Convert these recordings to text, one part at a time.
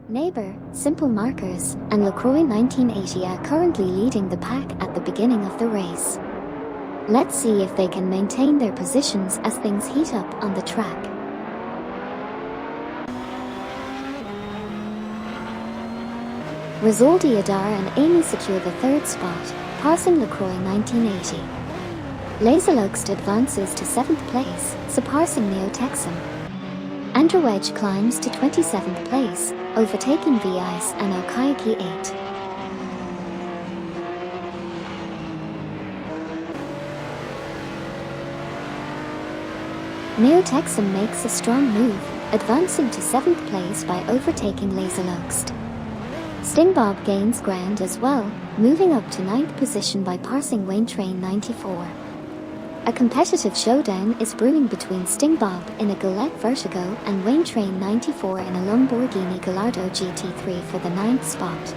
Neighbour, Simple Markers, and LaCroix 1980 are currently leading the pack at the beginning of the race. Let's see if they can maintain their positions as things heat up on the track. Risoldi Adar and Amy secure the third spot, passing LaCroix 1980. Laserlux advances to 7th place, surpassing Neo-Texan. Andrewedge climbs to 27th place, overtaking V-Ice and Okaiki 8. Neo-Texan makes a strong move, advancing to 7th place by overtaking Laserlux. Stingbob gains ground as well, moving up to 9th position by passing Wayne Train 94. A competitive showdown is brewing between Stingbob in a Gillette Vertigo and Wayne Train 94 in a Lamborghini Gallardo GT3 for the 9th spot.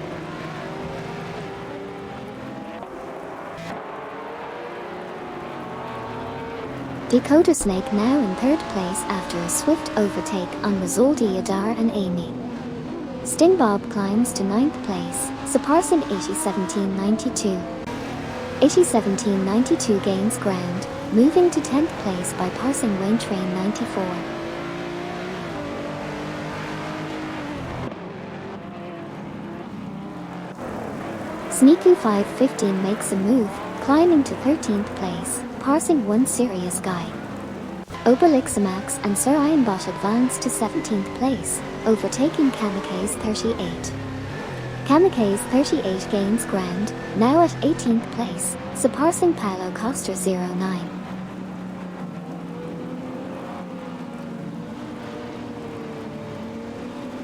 Dakota Snake now in 3rd place after a swift overtake on Risoldi Adar and Amy. Stingbob climbs to 9th place, surpassing 801792. 801792 gains ground, moving to 10th place by passing Wayne Train 94. Sneaku 515 makes a move, climbing to 13th place, passing One Serious Guy. Obelixamax and Sir Ironbot advance to 17th place, overtaking Kamikaze 38. Kamikaze 38 gains ground, now at 18th place, surpassing Paulo Costa 09.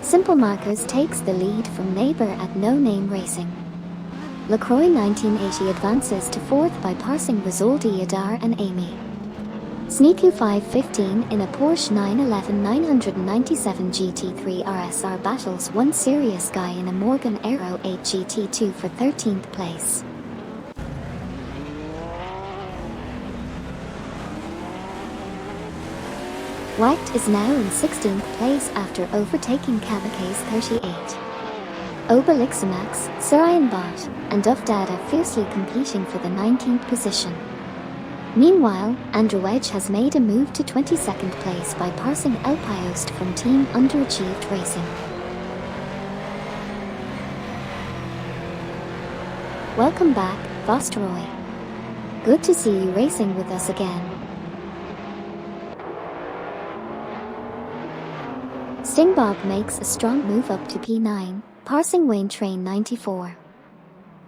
Simple Markers takes the lead from Neighbour at No Name Racing. LaCroix 1980 advances to 4th by passing Risoldi Adar and Amy. Sneaku 515 in a Porsche 911 997 GT3 RSR battles One Serious Guy in a Morgan Aero 8 GT2 for 13th place. Whacked is now in 16th place after overtaking Kamikaze 38. Obelixamax, Sir Ironbot, and Duff Dad are fiercely competing for the 19th position. Meanwhile, Andrewedge has made a move to 22nd place by passing El Piost from Team Underachieved Racing. Welcome back, Vostroy. Good to see you racing with us again. Stingbob makes a strong move up to P9, passing Wayne Train 94.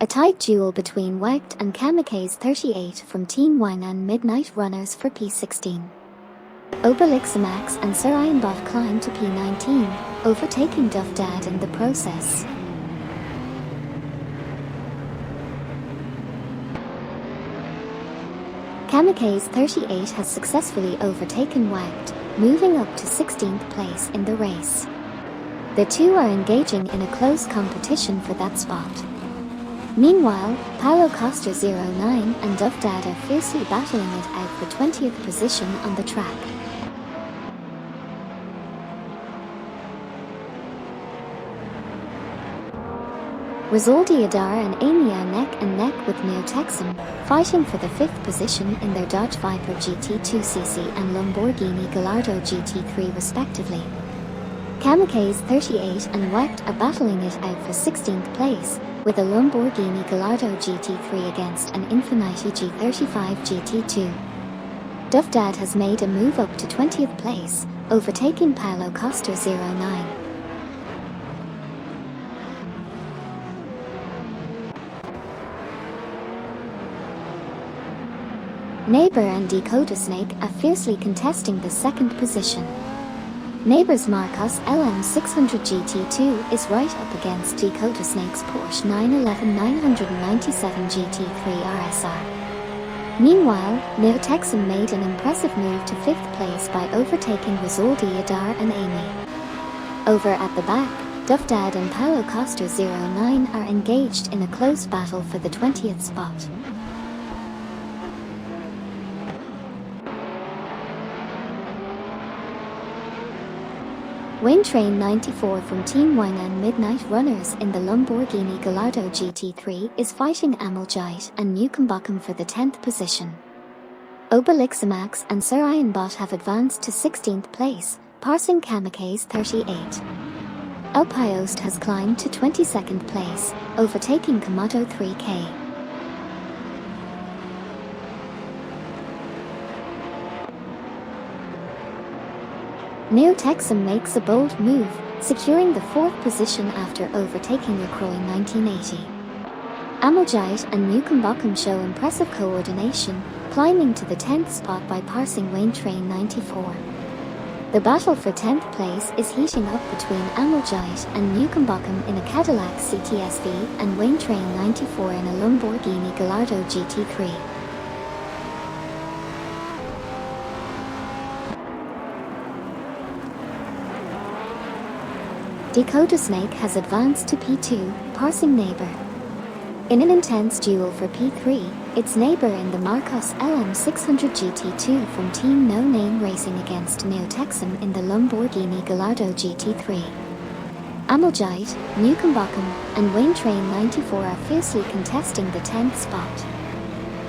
A tight duel between Whacked and Kamikaze 38 from Team Wine and Midnight Runners for P16. Obelixamax and Sir Ironbot climb to P19, overtaking Duff Dad in the process. Kamikaze 38 has successfully overtaken Whacked, moving up to 16th place in the race. The two are engaging in a close competition for that spot. Meanwhile, Paulo Costa 09 and Duff Dad are fiercely battling it out for 20th position on the track. Risoldi Adar and Amy are neck and neck with Neo-Texan, fighting for the 5th position in their Dodge Viper GT2cc and Lamborghini Gallardo GT3 respectively. Kamikaze 38 and Whacked are battling it out for 16th place, with a Lamborghini Gallardo GT3 against an Infiniti G35 GT2. Duff Dad has made a move up to 20th place, overtaking Paulo Costa 09. Neighbour and Dakota Snake are fiercely contesting the 2nd position. Neighbour's Marcos LM600 GT2 is right up against Dakota Snake's Porsche 911 997 GT3 RSR. Meanwhile, Neo-Texan made an impressive move to 5th place by overtaking Risoldi Adar and Amy. Over at the back, Duff Dad and Paulo Costa 09 are engaged in a close battle for the 20th spot. Wayne Train 94 from Team Wang and Midnight Runners in the Lamborghini Gallardo GT3 is fighting Ameljite and Newcombotham for the 10th position. Obelixamax and Sir Ironbot have advanced to 16th place, passing Kamikaze 38. El Piost has climbed to 22nd place, overtaking Komodo 3K. Neo-Texan makes a bold move, securing the 4th position after overtaking LaCroix 1980. Ameljite and Newcombotham show impressive coordination, climbing to the 10th spot by passing Wayne Train 94. The battle for 10th place is heating up between Ameljite and Newcombotham in a Cadillac CTSV and Wayne Train 94 in a Lamborghini Gallardo GT3. Dakota Snake has advanced to P2, passing Neighbor. In an intense duel for P3, it's Neighbor in the Marcos LM600 GT2 from Team No Name racing against Neo-Texan in the Lamborghini Gallardo GT3. Ameljite, Newcombotham, and Wayne Train 94 are fiercely contesting the 10th spot.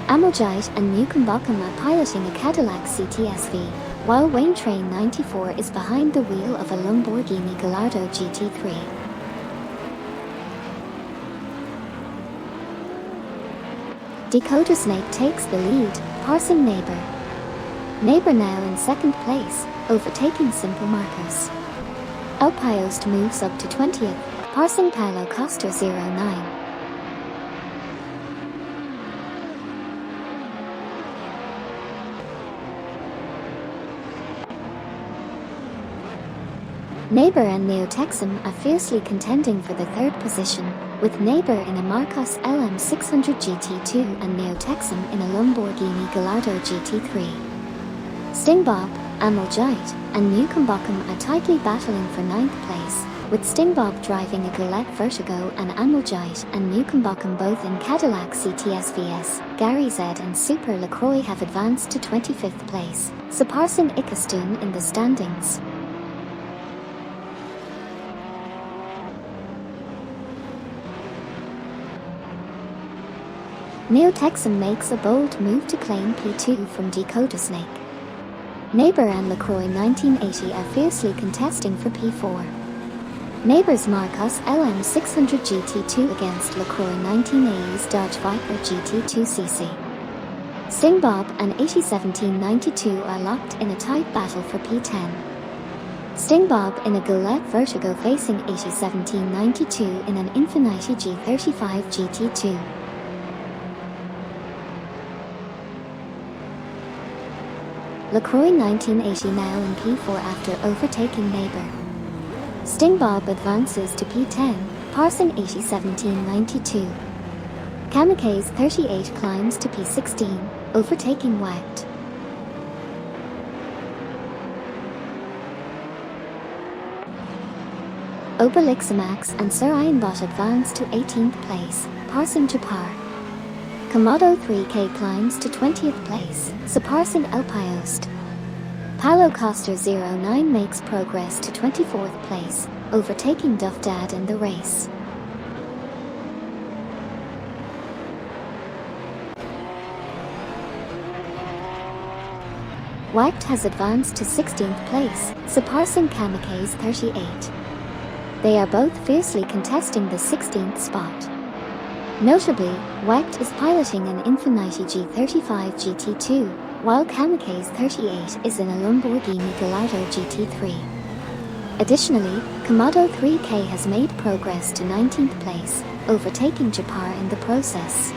Ameljite and Newcombotham are piloting a Cadillac CTSV, while Wayne Train 94 is behind the wheel of a Lamborghini Gallardo GT3. Dakota Snake takes the lead, passing Neighbor. Neighbor now in 2nd place, overtaking Simple Marcos. El Piost moves up to 20th, passing Paulo Costa 09. Neighbor and Neo-Texan are fiercely contending for the 3rd position, with Neighbor in a Marcos LM600 GT2 and Neo-Texan in a Lamborghini Gallardo GT3. Stingbob, Ameljite, and Newcombotham are tightly battling for 9th place, with Stingbob driving a Gillette Vertigo and Ameljite and Newcombotham both in Cadillac CTSVs. Gary Z and Super LaCroix have advanced to 25th place, surpassing Icastun in the standings. Neo-Texan makes a bold move to claim P2 from Dakota Snake. Neighbor and LaCroix 1980 are fiercely contesting for P4. Neighbor's Marcos LM600 GT2 against LaCroix 1980's Dodge Viper GT2cc. Stingbob and 801792 are locked in a tight battle for P10. Stingbob in a Gillette Vertigo facing 801792 in an Infiniti G35 GT2. LaCroix 1980 now in P4 after overtaking Neighbor. Stingbob advances to P10, passing 801792. Kamikaze 38 climbs to P16, overtaking Whacked. Obelixamax and Sir Ironbot advance to 18th place, passing Japar. Komodo 3K climbs to 20th place, surpassing El Piost. Paulo Costa 09 makes progress to 24th place, overtaking Duff Dad in the race. Whacked has advanced to 16th place, surpassing Kamikaze 38. They are both fiercely contesting the 16th spot. Notably, Whacked is piloting an Infiniti G35 GT2, while Kamikaze 38 is in a Lamborghini Gallardo GT3. Additionally, Komodo 3K has made progress to 19th place, overtaking Japar in the process.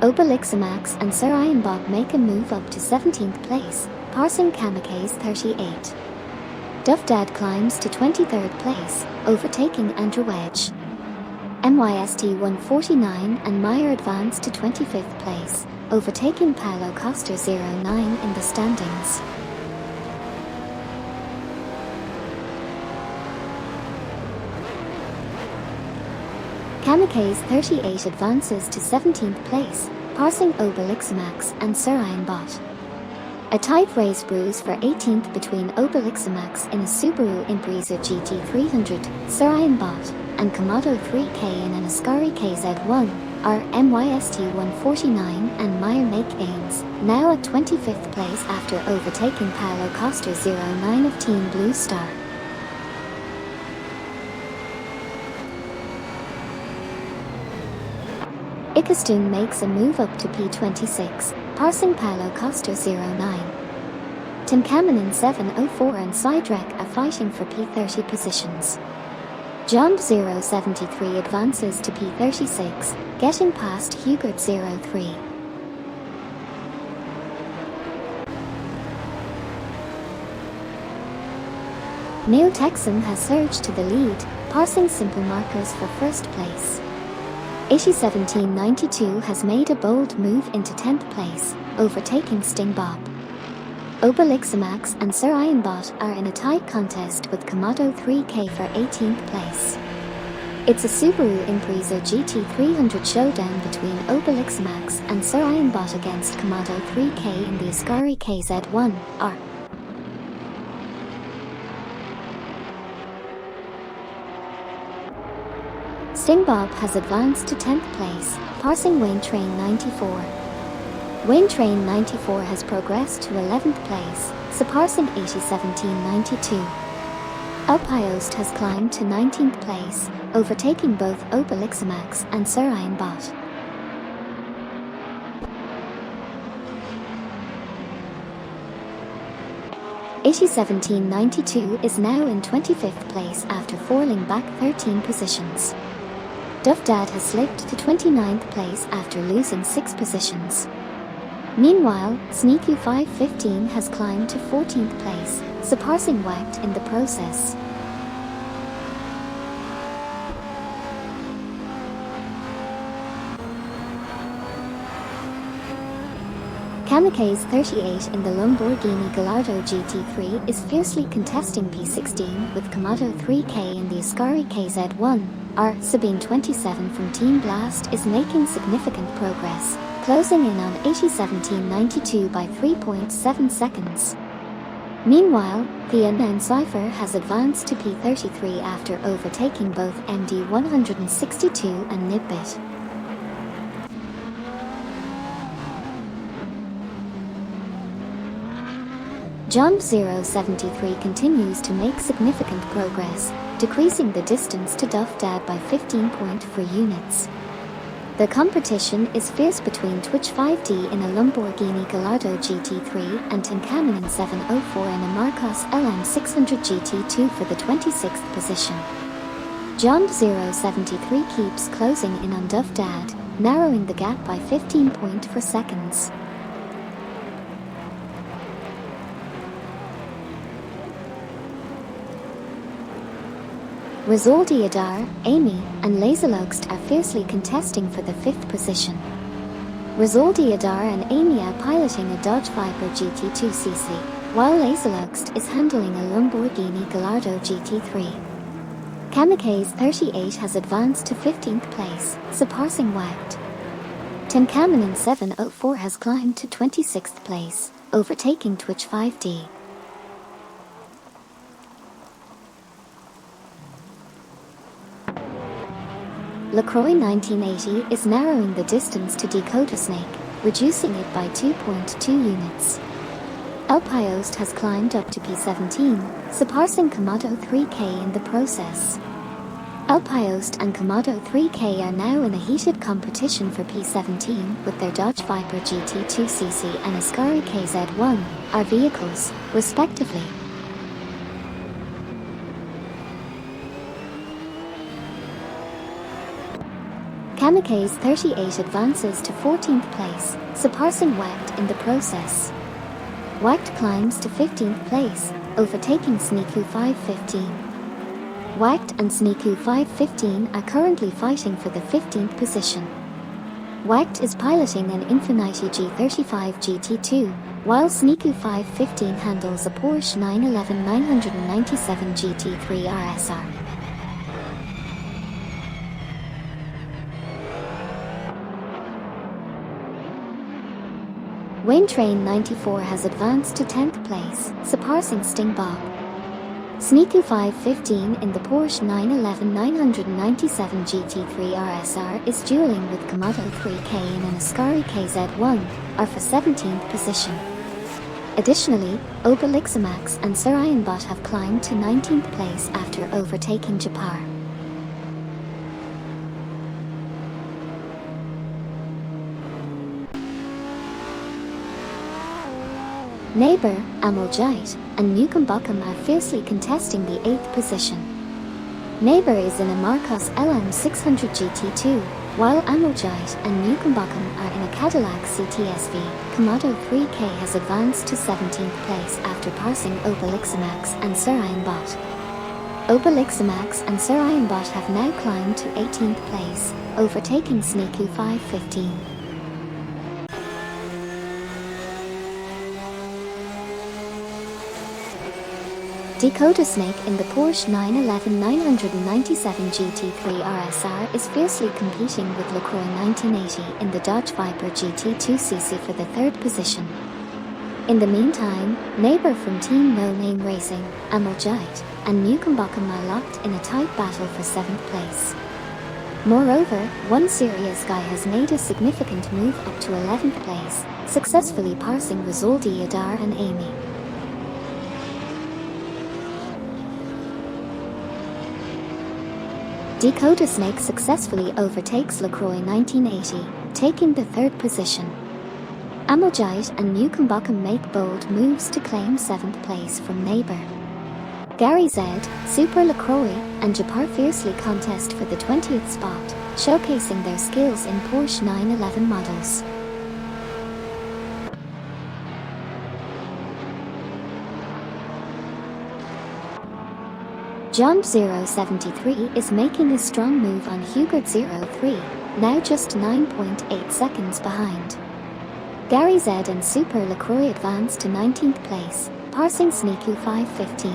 Obelixamax and Sir Ironbot make a move up to 17th place, passing Kamikaze 38. Duff Dad climbs to 23rd place, overtaking Andrew Wedge. MYST 149 and Meyer advance to 25th place, overtaking Paulo Costa 09 in the standings. Kamikaze 38 advances to 17th place, passing Obelixamax and Sir Ironbot. A tight race bruise for 18th between Opel Max in a Subaru Impreza GT300, Sarayan Bot, and Komodo 3K in an Ascari KZ1, are MYST 149 and Meyer make gains, now at 25th place after overtaking Paulo Costa 09 of Team Blue Star. Icastone makes a move up to P26, passing Paulo Costa 09. Tincamonen 704 and Sidrek are fighting for P30 positions. Jump 073 advances to P36, getting past Hubert 03. Neo Texan has surged to the lead, passing simple markers for first place. 1792 has made a bold move into 10th place, overtaking Sting Bob. Opel Max and Sarayan Bot are in a tight contest with Komodo 3K for 18th place. It's a Subaru Impreza GT300 showdown between Opel Max and Sarayan Bot against Komodo 3K in the Ascari KZ1, R. Sting Bob has advanced to 10th place, passing Wayne Train 94. Wayne Train 94 has progressed to 11th place, surpassing 1792. Alpiost has climbed to 19th place, overtaking both Opel Max and Sarayan Bot. Eighty 1792 is now in 25th place after falling back 13 positions. Duff Dad has slipped to 29th place after losing 6 positions. Meanwhile, Sneaky 515 has climbed to 14th place, surpassing Wacked in the process. Kamikaze 38 in the Lamborghini Gallardo GT3 is fiercely contesting P16 with Komodo 3K in the Ascari KZ1. R. Sabine 27 from Team Blast is making significant progress, closing in on 1792 by 3.7 seconds. Meanwhile, the unknown Cypher has advanced to P33 after overtaking both MD 162 and Nibbit. Jump 073 continues to make significant progress, decreasing the distance to Duff Dad by 15.4 units. The competition is fierce between Twitch 5D in a Lamborghini Gallardo GT3 and Tincamonen 704 in a Marcos LM600 GT2 for the 26th position. Jump 073 keeps closing in on Duff Dad, narrowing the gap by 15.4 seconds. Rizaldi Adar, Amy, and Laserlogst are fiercely contesting for the 5th position. Rizaldi Adar and Amy are piloting a Dodge Viper GT2cc, while Laserlogst is handling a Lamborghini Gallardo GT3. Kamikaze 38 has advanced to 15th place, surpassing Wacked. Tincamonen 704 has climbed to 26th place, overtaking Twitch 5D. LaCroix 1980 is narrowing the distance to Dakota Snake, reducing it by 2.2 units. Alpiost has climbed up to P17, surpassing Komodo 3K in the process. Alpiost and Komodo 3K are now in a heated competition for P17 with their Dodge Viper GT2cc and Ascari KZ1, R vehicles, respectively. Kamikaze 38 advances to 14th place, surpassing Wacked in the process. Wacked climbs to 15th place, overtaking Sneaku 515. Wacked and Sneaku 515 are currently fighting for the 15th position. Wacked is piloting an Infiniti G35 GT2, while Sneaku 515 handles a Porsche 911 997 GT3 RSR. Wayne Train 94 has advanced to 10th place, surpassing Sting Bob. Sneaky 515 in the Porsche 911 997 GT3 RSR is dueling with Komodo 3K in an Ascari KZ1, are for 17th position. Additionally, Obelixamax and Sir Ironbot have climbed to 19th place after overtaking Japar. Neighbour, Amoljite, and Newcombuckham are fiercely contesting the 8th position. Neighbour is in a Marcos LM600 GT2, while Amoljite and Newcombuckham are in a Cadillac CTSV. Komodo 3K has advanced to 17th place after passing Obelixamax and Sir Ironbot. Obelixamax and Sir Ironbot have now climbed to 18th place, overtaking Sneaky 515. Dakota Snake in the Porsche 911 997 GT3 RSR is fiercely competing with LaCroix 1980 in the Dodge Viper GT2cc for the 3rd position. In the meantime, Neighbour from Team No Name Racing, Amoljite, and Newcombuckham are locked in a tight battle for 7th place. Moreover, one serious guy has made a significant move up to 11th place, successfully passing Rizaldi Adar and Amy. Dakota Snake successfully overtakes LaCroix 1980, taking the 3rd position. Amoljite and Newcombuckham make bold moves to claim 7th place from Neighbour. Gary Z, Super LaCroix, and Japar fiercely contest for the 20th spot, showcasing their skills in Porsche 911 models. John 073 is making a strong move on Hugert 03, now just 9.8 seconds behind. Gary Z and Super LaCroix advance to 19th place, passing Sneaky 515.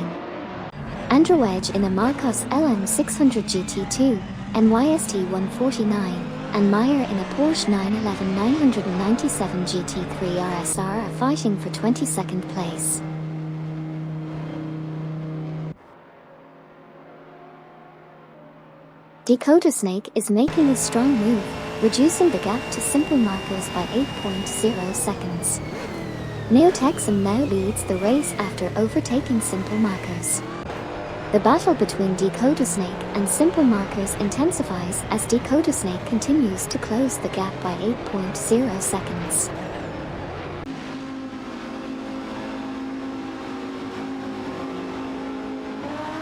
Andrew Wedge in a Marcos LM600 GT2, NYST 149, and Meyer in a Porsche 911 997 GT3 RSR are fighting for 22nd place. Dakota Snake is making a strong move, reducing the gap to simple markers by 8.0 seconds. Neotexum now leads the race after overtaking simple markers. The battle between Dakota Snake and simple markers intensifies as Dakota Snake continues to close the gap by 8.0 seconds.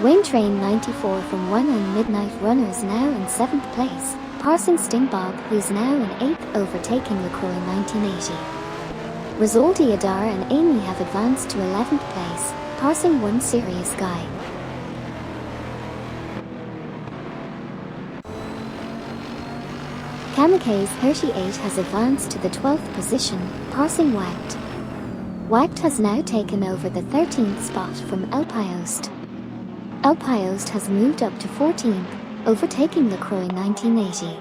Wayne Train 94 from 1 and Midnight Runners now in 7th place, passing Sting Bob, who's now in 8th, overtaking LaCroix 1980. Rizaldi Adar and Amy have advanced to 11th place, passing One Serious Guy. Kamikaze 38 has advanced to the 12th position, passing Wacht. Wacht has now taken over the 13th spot from El Piost. El Piost has moved up to 14th, overtaking LaCroix 1980.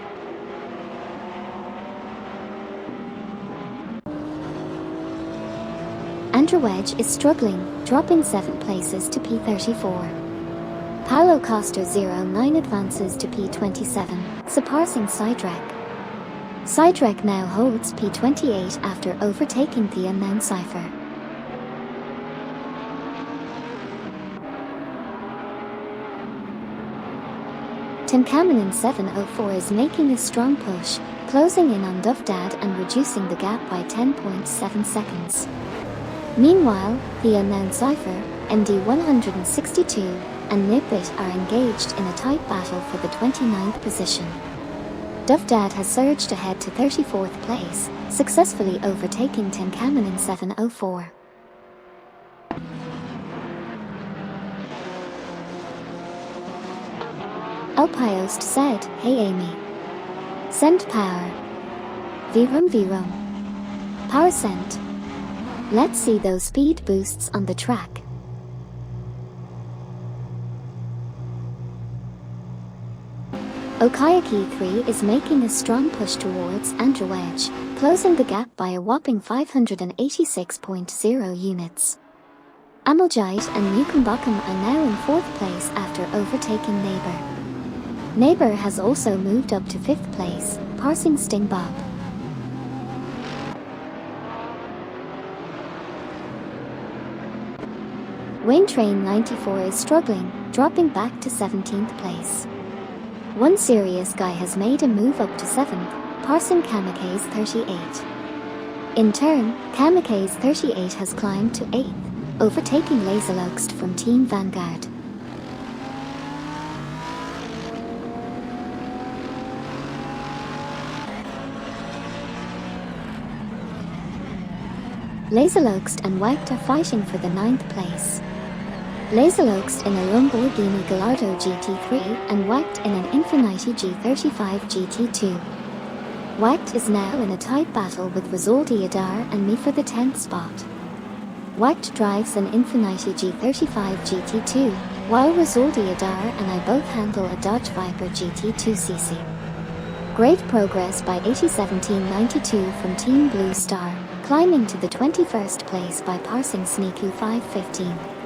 Andrew Wedge is struggling, dropping 7 places to P34. Paulo Costa 09 advances to P27, surpassing Sidrek. Sidrek now holds P28 after overtaking the unknown Cypher. Tim Cameron 704 is making a strong push, closing in on Dovdad and reducing the gap by 10.7 seconds. Meanwhile, the unknown Cypher, MD 162, and Nibbit are engaged in a tight battle for the 29th position. Dovdad has surged ahead to 34th place, successfully overtaking Tim Cameron 704. El Piost said, "Hey Amy. Send power. Virum. Power sent. Let's see those speed boosts on the track." Okayaki 3 is making a strong push towards Andrew Edge, closing the gap by a whopping 586.0 units. Ameljite and Newcombotham are now in 4th place after overtaking Neighbour. Neighbour has also moved up to 5th place, passing Sting Bob. Wayne Train 94 is struggling, dropping back to 17th place. One serious guy has made a move up to 7th, passing Kamikaze 38. In turn, Kamikaze 38 has climbed to 8th, overtaking Laserloxt from Team Vanguard. Laserloxt and Wacht are fighting for the 9th place. Laserloxt in a Lamborghini Gallardo GT3 and Wacht in an Infiniti G35 GT2. Wacht is now in a tight battle with Rizaldi Adar and me for the 10th spot. Wacht drives an Infiniti G35 GT2, while Rizaldi Adar and I both handle a Dodge Viper GT2cc. Great progress by 801792 from Team Blue Star, climbing to the 21st place by passing Sneaku 515.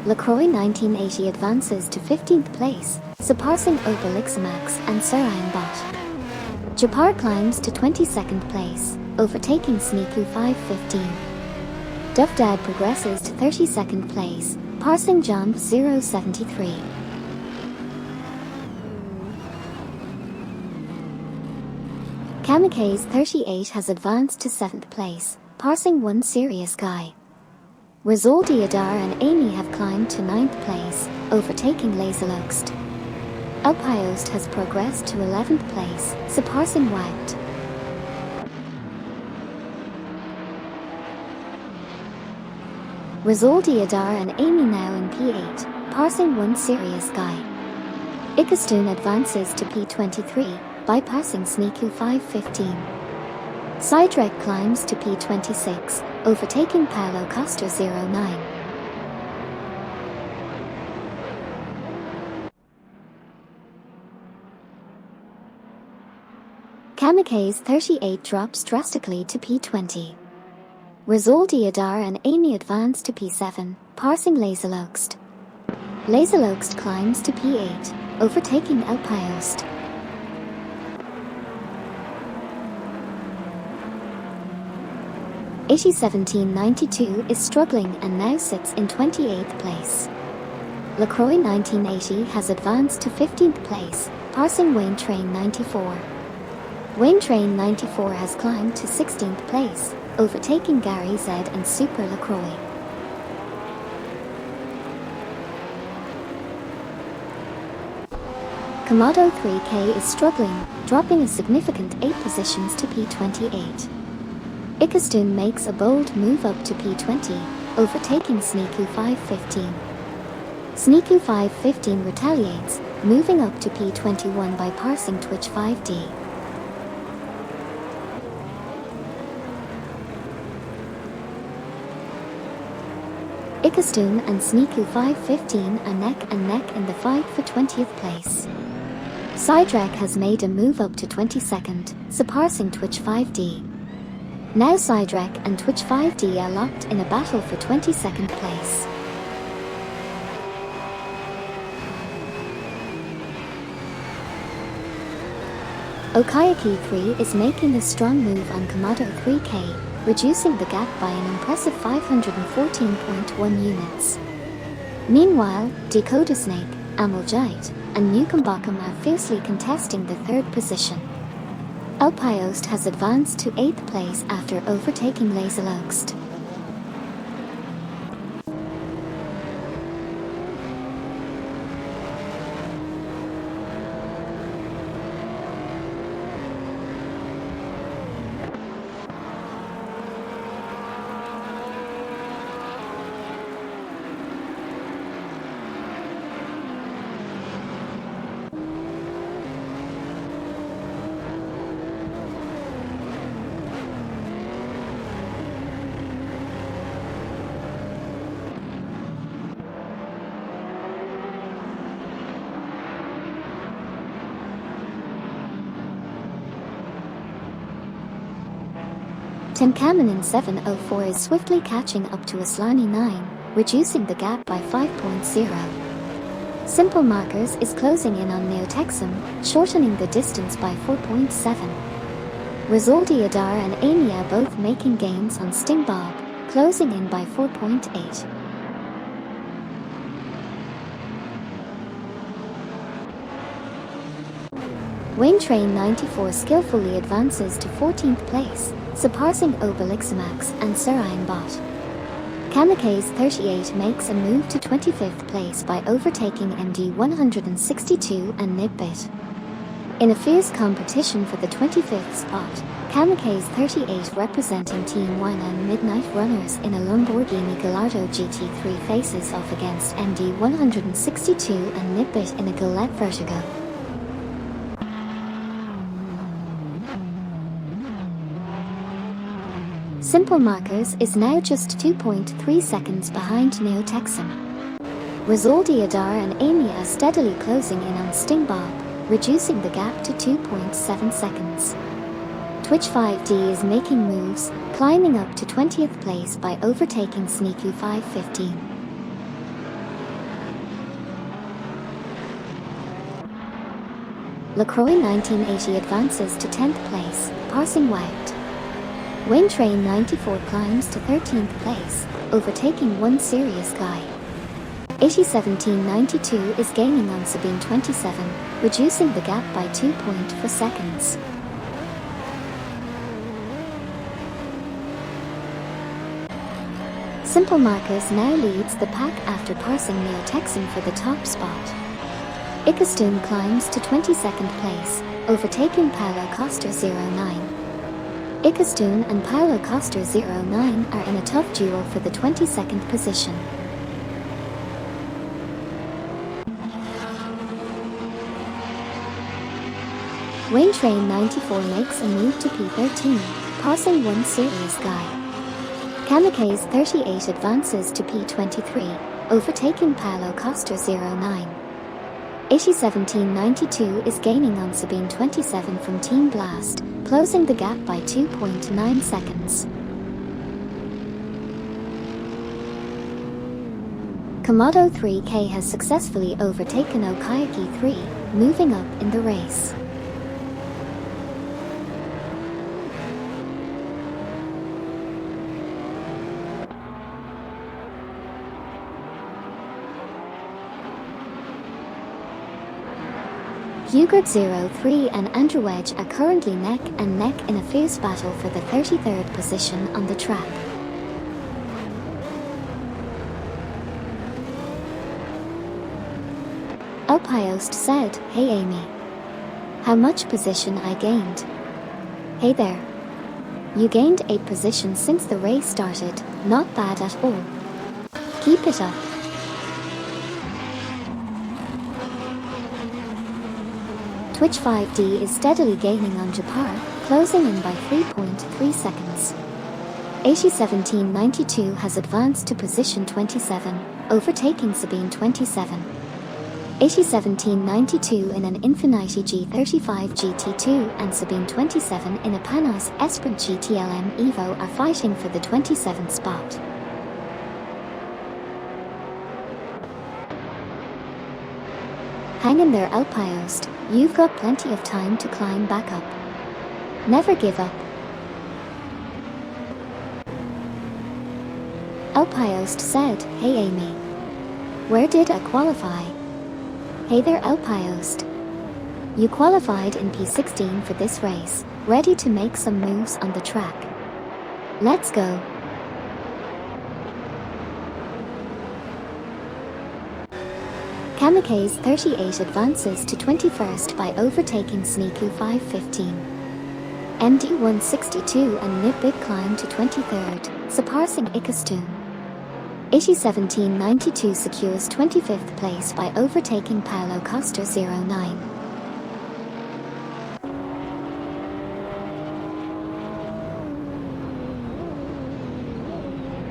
LaCroix 1980 advances to 15th place, surpassing Obelixmax and Seraing Bot. Japar climbs to 22nd place, overtaking Sneaku 515. Dufdad progresses to 32nd place, passing John 073. Kamikaze 38 has advanced to 7th place, passing one serious guy. Rizaldi Adar and Amy have climbed to 9th place, overtaking Laserloxt. Alpiost has progressed to 11th place, surpassing Wacht. Rizaldi Adar and Amy now in P8, passing one serious guy. Ikastoon advances to P23, bypassing Sneaku 515. Sidrek climbs to P26, overtaking Paolo Costa 09. Kamikaze 38 drops drastically to P20. Rizaldi Adar and Amy advance to P7, passing Laserloxt. Laserloxt climbs to P8, overtaking Alpiost. Eighty1792 is struggling and now sits in 28th place. LaCroix 1980 has advanced to 15th place, passing Wayne Train 94. Wayne Train 94 has climbed to 16th place, overtaking Gary Z and Super LaCroix. Komodo 3K is struggling, dropping a significant 8 positions to P28. Ikastoon makes a bold move up to P20, overtaking Sneaku 515. Sneaku 515 retaliates, moving up to P21 by passing Twitch 5D. Ikastoon and Sneaku 515 are neck and neck in the fight for 20th place. Sidrak has made a move up to 22nd, surpassing Twitch 5D. Now Sidrak and Twitch 5D are locked in a battle for 22nd place. Okayaki 3 is making a strong move on Komodo 3K, reducing the gap by an impressive 514.1 units. Meanwhile, Dakota Snake, Ameljite, and Newcombotham are fiercely contesting the 3rd position. Alpiost has advanced to 8th place after overtaking Laserloxt. Tim Kaminen 704 is swiftly catching up to Aslani 9, reducing the gap by 5.0. Simple Markers is closing in on Neotexum, shortening the distance by 4.7. Rizaldi Adar and Amy are both making gains on Sting Bob, closing in by 4.8. Wayne Train 94 skillfully advances to 14th place, surpassing Obeliximax and Serayan Bot. Kamikaze 38 makes a move to 25th place by overtaking MD 162 and Nibbit. In a fierce competition for the 25th spot, Kamikaze 38 representing Team 1 and Midnight Runners in a Lamborghini Gallardo GT3 faces off against MD 162 and Nibbit in a Gillette Vertigo. Simple Markers is now just 2.3 seconds behind Neotexum. Rizaldi Adar and Amy are steadily closing in on Sting Bob, reducing the gap to 2.7 seconds. Twitch 5D is making moves, climbing up to 20th place by overtaking Sneaky 515. LaCroix 1980 advances to 10th place, passing Wout. Wayne Train 94 climbs to 13th place, overtaking One Serious Guy. 801792 is gaining on Sabine 27, reducing the gap by 2.4 seconds. Simple Markers now leads the pack after passing Neotexum for the top spot. Icastune climbs to 22nd place, overtaking Paulo Costa 09. Icastune and Paulo Costa 09 are in a tough duel for the 22nd position. Wayne Train 94 makes a move to P13, passing One Serious Guy. Kamikaze 38 advances to P23, overtaking Paulo Costa 09. 801792 is gaining on Sabine 27 from Team Blast, closing the gap by 2.9 seconds. Komodo 3K has successfully overtaken Okayaki 3, moving up in the race. Hugert 03 and Andrew Wedge are currently neck and neck in a fierce battle for the 33rd position on the track. Alpiost said, "Hey Amy. How much position I gained?" "Hey there. You gained 8 positions since the race started, not bad at all. Keep it up." Twitch 5D is steadily gaining on Japar, closing in by 3.3 seconds. 801792 has advanced to position 27, overtaking Sabine 27. 801792 in an Infiniti G35 GT2 and Sabine 27 in a Panos Esprit GTLM Evo are fighting for the 27th spot. Hang in there, Alpiost, you've got plenty of time to climb back up. Never give up. Alpiost said, "Hey Amy. Where did I qualify?" "Hey there, Alpiost. You qualified in P16 for this race, ready to make some moves on the track. Let's go." Kamikaze 38 advances to 21st by overtaking Sneaku 515. MD 162 and Nibbit climb to 23rd, surpassing Icastune. 801792 secures 25th place by overtaking Paulo Costa 09.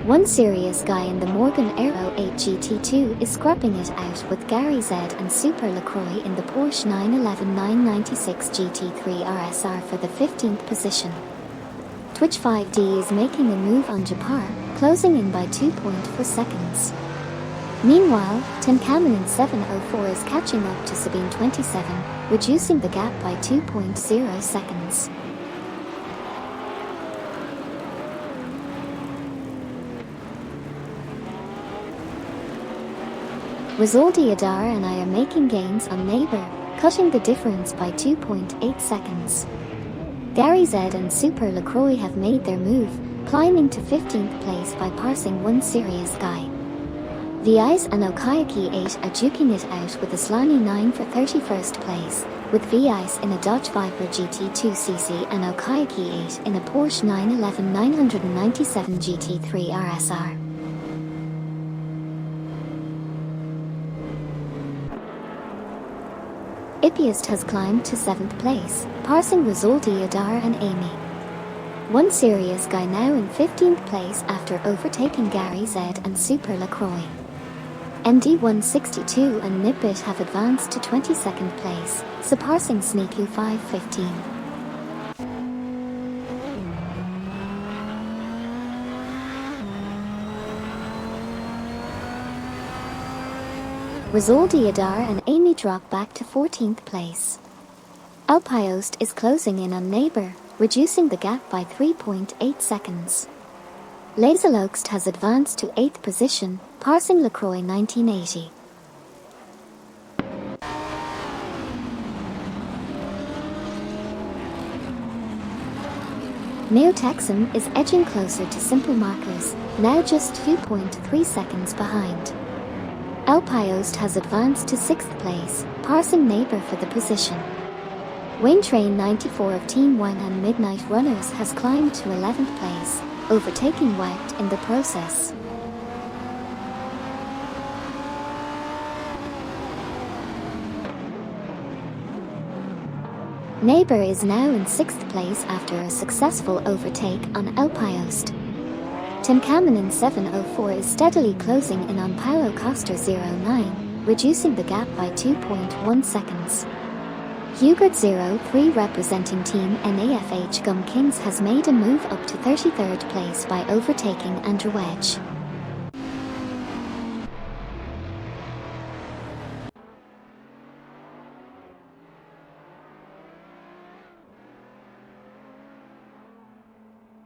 One Serious Guy in the Morgan Aero 8 GT2 is scrapping it out with Gary Z and Super LaCroix in the Porsche 911 996 GT3 RSR for the 15th position. Twitch 5D is making a move on Japar, closing in by 2.4 seconds. Meanwhile, Tenkamen 704 is catching up to Sabine 27, reducing the gap by 2.0 seconds. Rizaldi Adar and I are making gains on Neighbor, cutting the difference by 2.8 seconds. Gary Z and Super LaCroix have made their move, climbing to 15th place by passing one serious guy. VIs and Okayaki 8 are duking it out with a Slani 9 for 31st place, with VIs in a Dodge Viper GT2cc and Okayaki 8 in a Porsche 911 997 GT3 RSR. Ippiest has climbed to 7th place, passing Rizaldi Adar and Amy. One serious guy now in 15th place after overtaking Gary Z and Super LaCroix. MD162 and Nibit have advanced to 22nd place, surpassing Sneaku 515. Rizaldi Adar and Amy drop back to 14th place. Alpiost is closing in on Neighbor, reducing the gap by 3.8 seconds. Laserloxt has advanced to 8th position, passing LaCroix 1980. Neotexum is edging closer to simple markers, now just 2.3 seconds behind. Alpiost has advanced to 6th place, passing Neighbor for the position. Wayne Train 94 of Team 1 and Midnight Runners has climbed to 11th place, overtaking Wacked in the process. Neighbor is now in 6th place after a successful overtake on Alpiost. Tenkamen 704 is steadily closing in on Paulo Costa 09, reducing the gap by 2.1 seconds. Hugert 03 representing Team NAFH Gum Kings has made a move up to 33rd place by overtaking Andrew Wedge.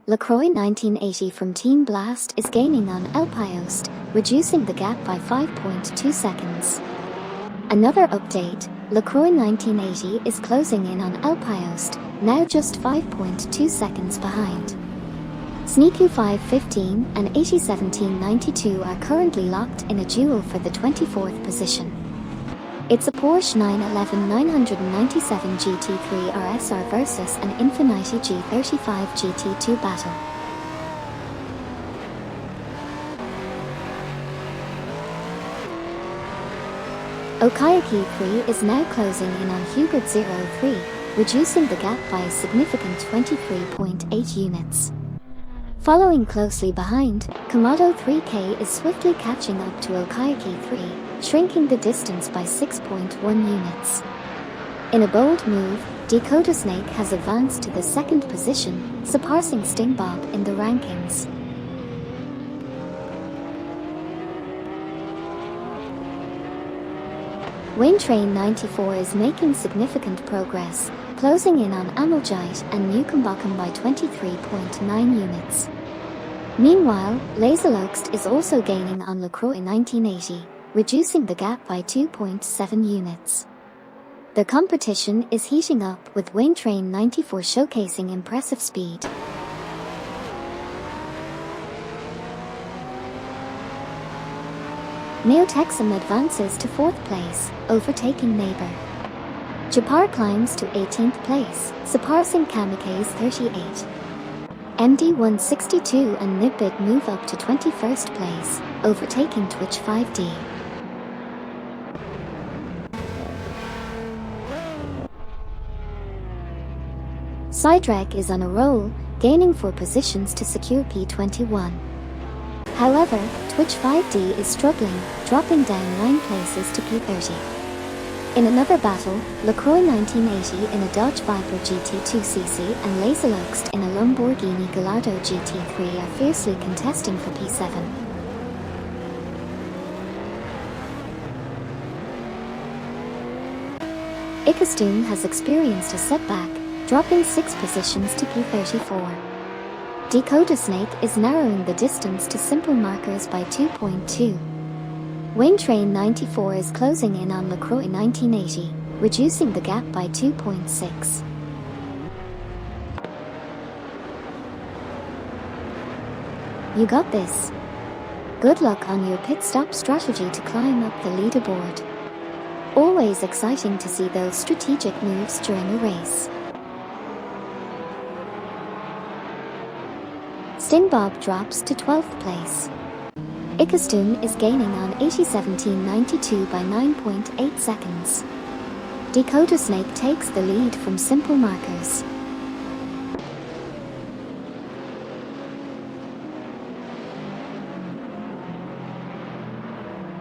LaCroix 1980 from Team Blast is gaining on Alpiost, reducing the gap by 5.2 seconds. Another update, LaCroix 1980 is closing in on Alpiost, now just 5.2 seconds behind. Sneaku 515 and 801792 are currently locked in a duel for the 24th position. It's a Porsche 911 997 GT3 RSR versus an Infiniti G35 GT2 battle. Okayaki 3 is now closing in on Hugert 03, reducing the gap by a significant 23.8 units. Following closely behind, Komodo 3K is swiftly catching up to Okayaki 3, shrinking the distance by 6.1 units. In a bold move, Dakota Snake has advanced to the 2nd position, surpassing Stingbob in the rankings. Wayne Train 94 is making significant progress, closing in on Ameljite and Newcombotham by 23.9 units. Meanwhile, Laserloxt is also gaining on LaCroix 1980, reducing the gap by 2.7 units. The competition is heating up with Wayne Train 94 showcasing impressive speed. Neotexum advances to 4th place, overtaking Neighbor. Japar climbs to 18th place, surpassing Kamikaze 38. MD162 and Nibit move up to 21st place, overtaking Twitch 5D. Sidrack is on a roll, gaining 4 positions to secure P21. However, Twitch 5D is struggling, dropping down 9 places to P30. In another battle, LaCroix 1980 in a Dodge Viper GT2cc and Laserluxt in a Lamborghini Gallardo GT3 are fiercely contesting for P7. Ickestoon has experienced a setback, dropping 6 positions to P34. Dakota Snake is narrowing the distance to simple markers by 2.2. Wayne Train 94 is closing in on LaCroix 1980, reducing the gap by 2.6. You got this. Good luck on your pit stop strategy to climb up the leaderboard. Always exciting to see those strategic moves during a race. Stingbob drops to 12th place. Ickestoon is gaining on 80-17-92 by 9.8 seconds. Dakota Snake takes the lead from simple markers.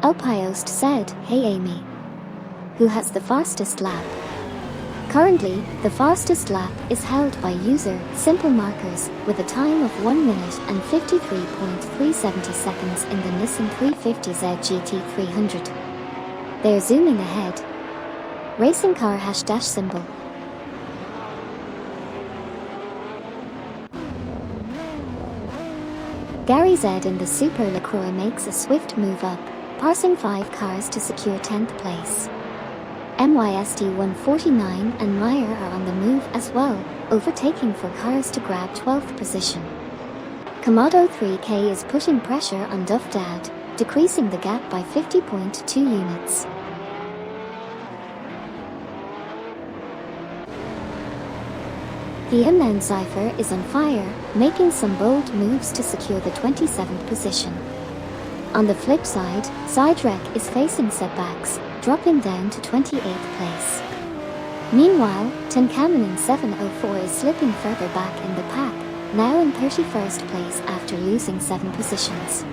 Alpiost said, "Hey Amy. Who has the fastest lap?" Currently, the fastest lap is held by user Simple Markers with a time of 1 minute and 53.370 seconds in the Nissan 350Z GT300. They're zooming ahead. Racing car # symbol. Gary Z in the Super LaCroix makes a swift move up, passing 5 cars to secure 10th place. MYST 149 and Meyer are on the move as well, overtaking 4 cars to grab 12th position. Komodo 3K is putting pressure on Duff Dad, decreasing the gap by 50.2 units. The Unknown Cypher is on fire, making some bold moves to secure the 27th position. On the flip side, Sidewreck is facing setbacks, dropping down to 28th place. Meanwhile, Tunkamen 704 is slipping further back in the pack, now in 31st place after losing 7 positions.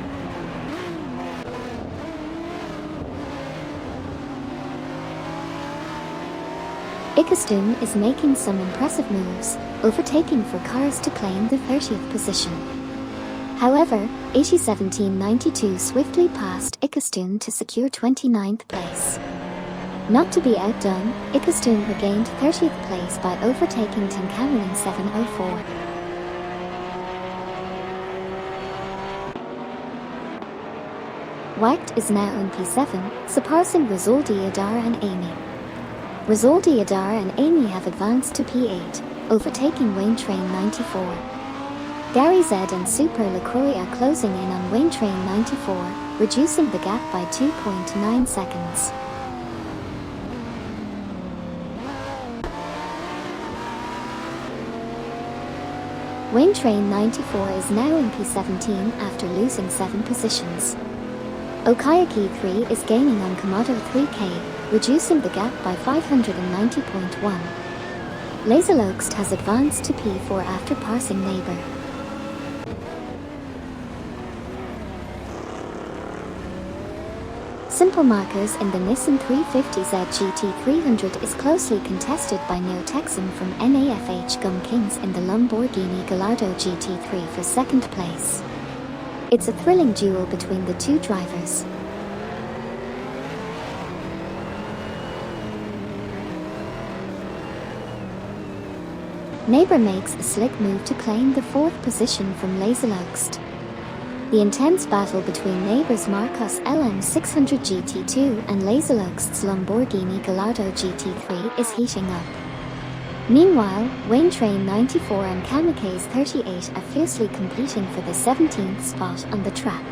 Ickestoon is making some impressive moves, overtaking 4 cars to claim the 30th position. However, 80-17-92 swiftly passed Ickestoon to secure 29th place. Not to be outdone, Ickestoon regained 30th place by overtaking Tunkamen 704. Wacht is now in P7, surpassing Rizaldi Adar and Amy. Rizaldi Adar and Amy have advanced to P8, overtaking Wayne Train 94. Gary Z and Super LaCroix are closing in on Wayne Train 94, reducing the gap by 2.9 seconds. Wayne Train 94 is now in P17 after losing 7 positions. Okayaki 3 is gaining on Komodo 3K, reducing the gap by 590.1. Laserluxt has advanced to P4 after passing Neighbor. Simple Markers in the Nissan 350Z GT300 is closely contested by Neo Texan from NAFH Gum Kings in the Lamborghini Gallardo GT3 for 2nd place. It's a thrilling duel between the 2 drivers. Neighbor makes a slick move to claim the 4th position from Laserluxt. The intense battle between Neighbor's Marcos LM600 GT2 and Laserluxt's Lamborghini Gallardo GT3 is heating up. Meanwhile, Wayne Train 94 and Kamikaze 38 are fiercely competing for the 17th spot on the track.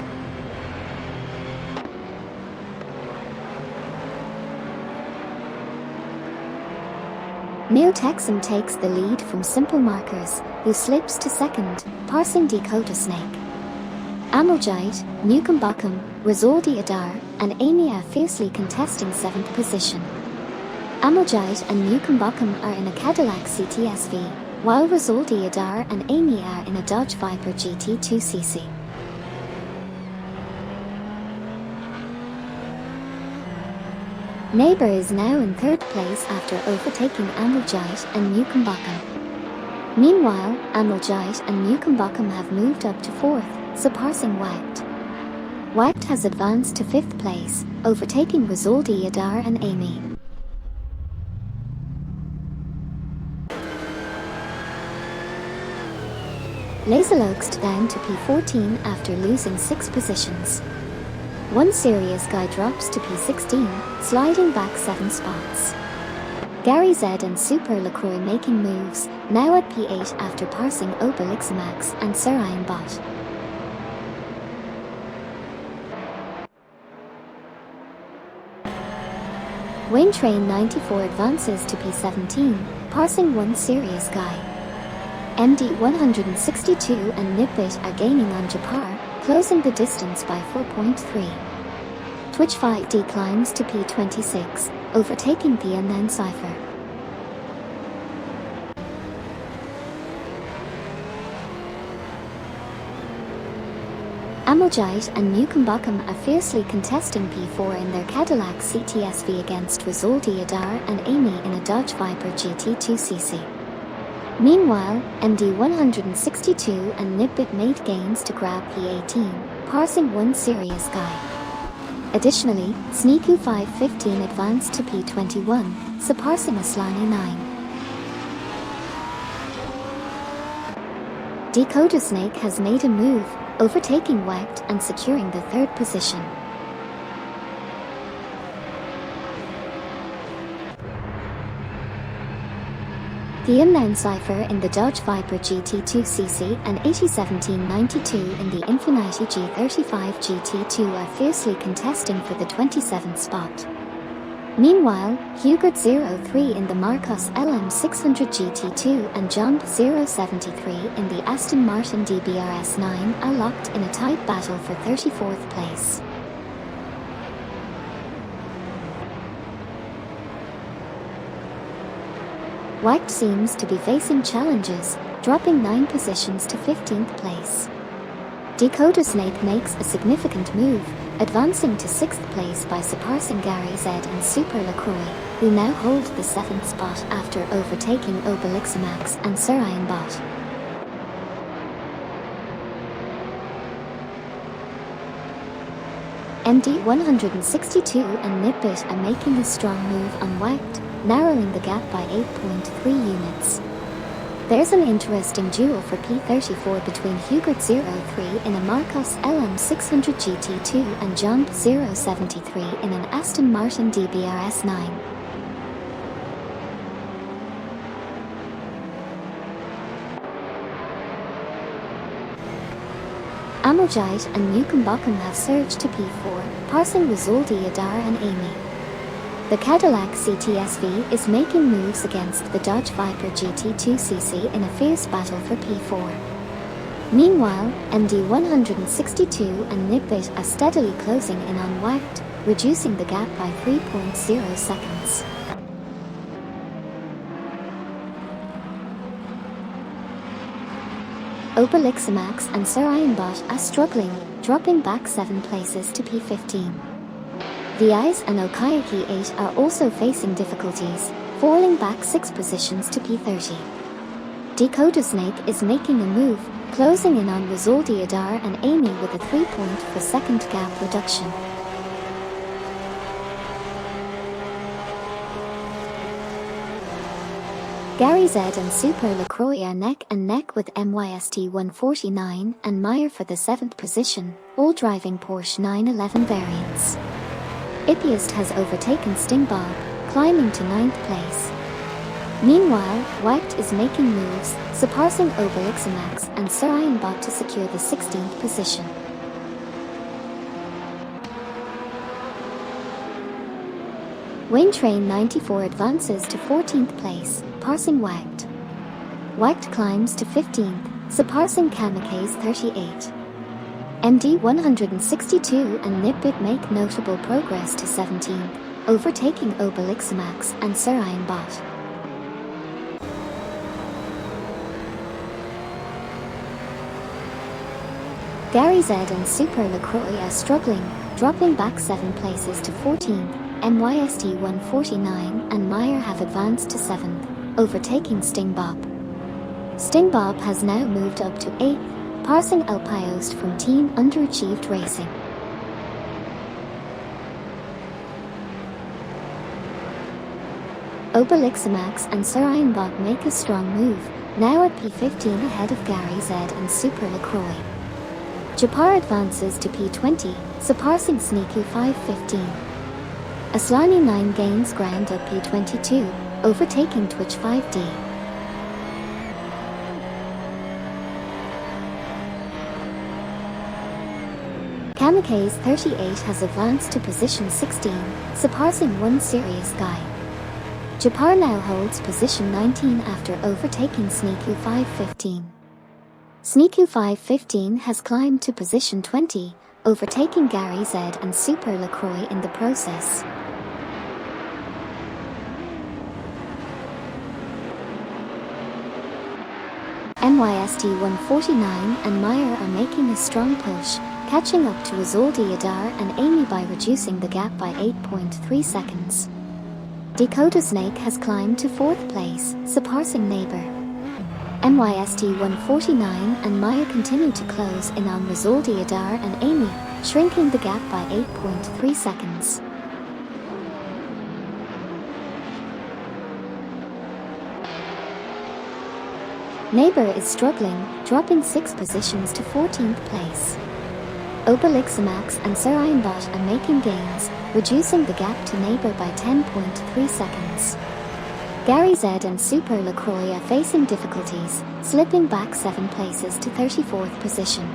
Neo Texan takes the lead from Simple Markers, who slips to 2nd, passing Dakota Snake. Amojite, Newcomb Buckham, Rizaldi Adar, and Amy are fiercely contesting 7th position. Amojite and Newcomb Buckham are in a Cadillac CTSV, while Rizaldi Adar and Amy are in a Dodge Viper GT2cc. Neighbor is now in third place after overtaking Ameljite and Newcombotham. Meanwhile, Ameljite and Newcombotham have moved up to fourth, surpassing Wacht. Wacht has advanced to fifth place, overtaking Rizaldi Adar and Amy. Laserlokst down to P14 after losing 6 positions. One serious guy drops to P16, sliding back 7 spots. Gary Z and Super LaCroix making moves, now at P8 after passing Obeliximax and Sir Bot. Wayne Train 94 advances to P17, passing one serious guy. MD 162 and Nibbit are gaining on Japar, closing the distance by 4.3. Twitch 5D climbs to P26, overtaking the Unknown Cypher. Ameljite and Newcombotham are fiercely contesting P4 in their Cadillac CTSV against Rizaldi Adar and Amy in a Dodge Viper GT2cc. Meanwhile, MD 162 and Nibbit made gains to grab P18, passing one serious guy. Additionally, Sneaku 515 advanced to P21, surpassing Aslani 9. Dakota Snake has made a move, overtaking Wacht and securing the third position. The Unknown Cypher in the Dodge Viper GT2cc and 801792 in the Infiniti G35 GT2 are fiercely contesting for the 27th spot. Meanwhile, Hugert03 in the Marcos LM600 GT2 and Jump 073 in the Aston Martin DBRS9 are locked in a tight battle for 34th place. Wacht seems to be facing challenges, dropping 9 positions to 15th place. Dakota Snake makes a significant move, advancing to 6th place by surpassing Gary Z and Super LaCroix, who now hold the 7th spot after overtaking Obeliximax and Sir Bot. MD 162 and Nibbit are making a strong move on Wacht, narrowing the gap by 8.3 units. There's an interesting duel for P34 between Hugert03 in a Marcos LM600 GT2 and Jump 073 in an Aston Martin DBRS9. Ameljite and Newcombotham have surged to P4, passing Rizaldi Adar and Amy. The Cadillac CTSV is making moves against the Dodge Viper GT2cc in a fierce battle for P4. Meanwhile, MD 162 and Nibbit are steadily closing in on Wacht, reducing the gap by 3.0 seconds. Obeliximax and Sir Bot are struggling, dropping back 7 places to P15. VIs and Okayaki 8 are also facing difficulties, falling back 6 positions to P30. Dakota Snake is making a move, closing in on Rizaldi Adar and Amy with a 3.4-second gap reduction. Gary Z and Super LaCroix are neck and neck with MYST 149 and Meyer for the 7th position, all driving Porsche 911 variants. Ippiest has overtaken Stingbob, climbing to 9th place. Meanwhile, Wacht is making moves, surpassing Obeliximax and Sir Bot to secure the 16th position. Wayne Train 94 advances to 14th place, passing Wacht. Wacht climbs to 15th, surpassing Kamikaze 38. MD 162 and Nibbit make notable progress to 17th, overtaking Obeliximax and Sir Bot. Gary Z and Super LaCroix are struggling, dropping back 7 places to 14th, MYST 149 and Meyer have advanced to 7th, overtaking Sting Bob. Sting Bob has now moved up to 8th, passing El Payost from Team Underachieved Racing. Obelixamax and Sir Ironbot make a strong move, now at P15 ahead of Gary Z and Super LaCroix. Japar advances to P20, surpassing Sneaky 515. Aslani 9 gains ground at P22, overtaking Twitch 5D. Kamikaze 38 has advanced to position 16, surpassing One Serious Guy. Japar now holds position 19 after overtaking Sneaky 515. Sneaky 515 has climbed to position 20, overtaking Gary Z and Super LaCroix in the process. MYST 149 and Meyer are making a strong push, catching up to Isolde Adar and Amy by reducing the gap by 8.3 seconds. Dakota Snake has climbed to 4th place, surpassing Neighbor. MYST 149 and Meyer continue to close in on Isolde Adar and Amy, shrinking the gap by 8.3 seconds. Neighbor is struggling, dropping 6 positions to 14th place. Obelixamax and Sir Ironbot are making gains, reducing the gap to Neighbor by 10.3 seconds. Gary Z and Super LaCroix are facing difficulties, slipping back 7 places to 34th position.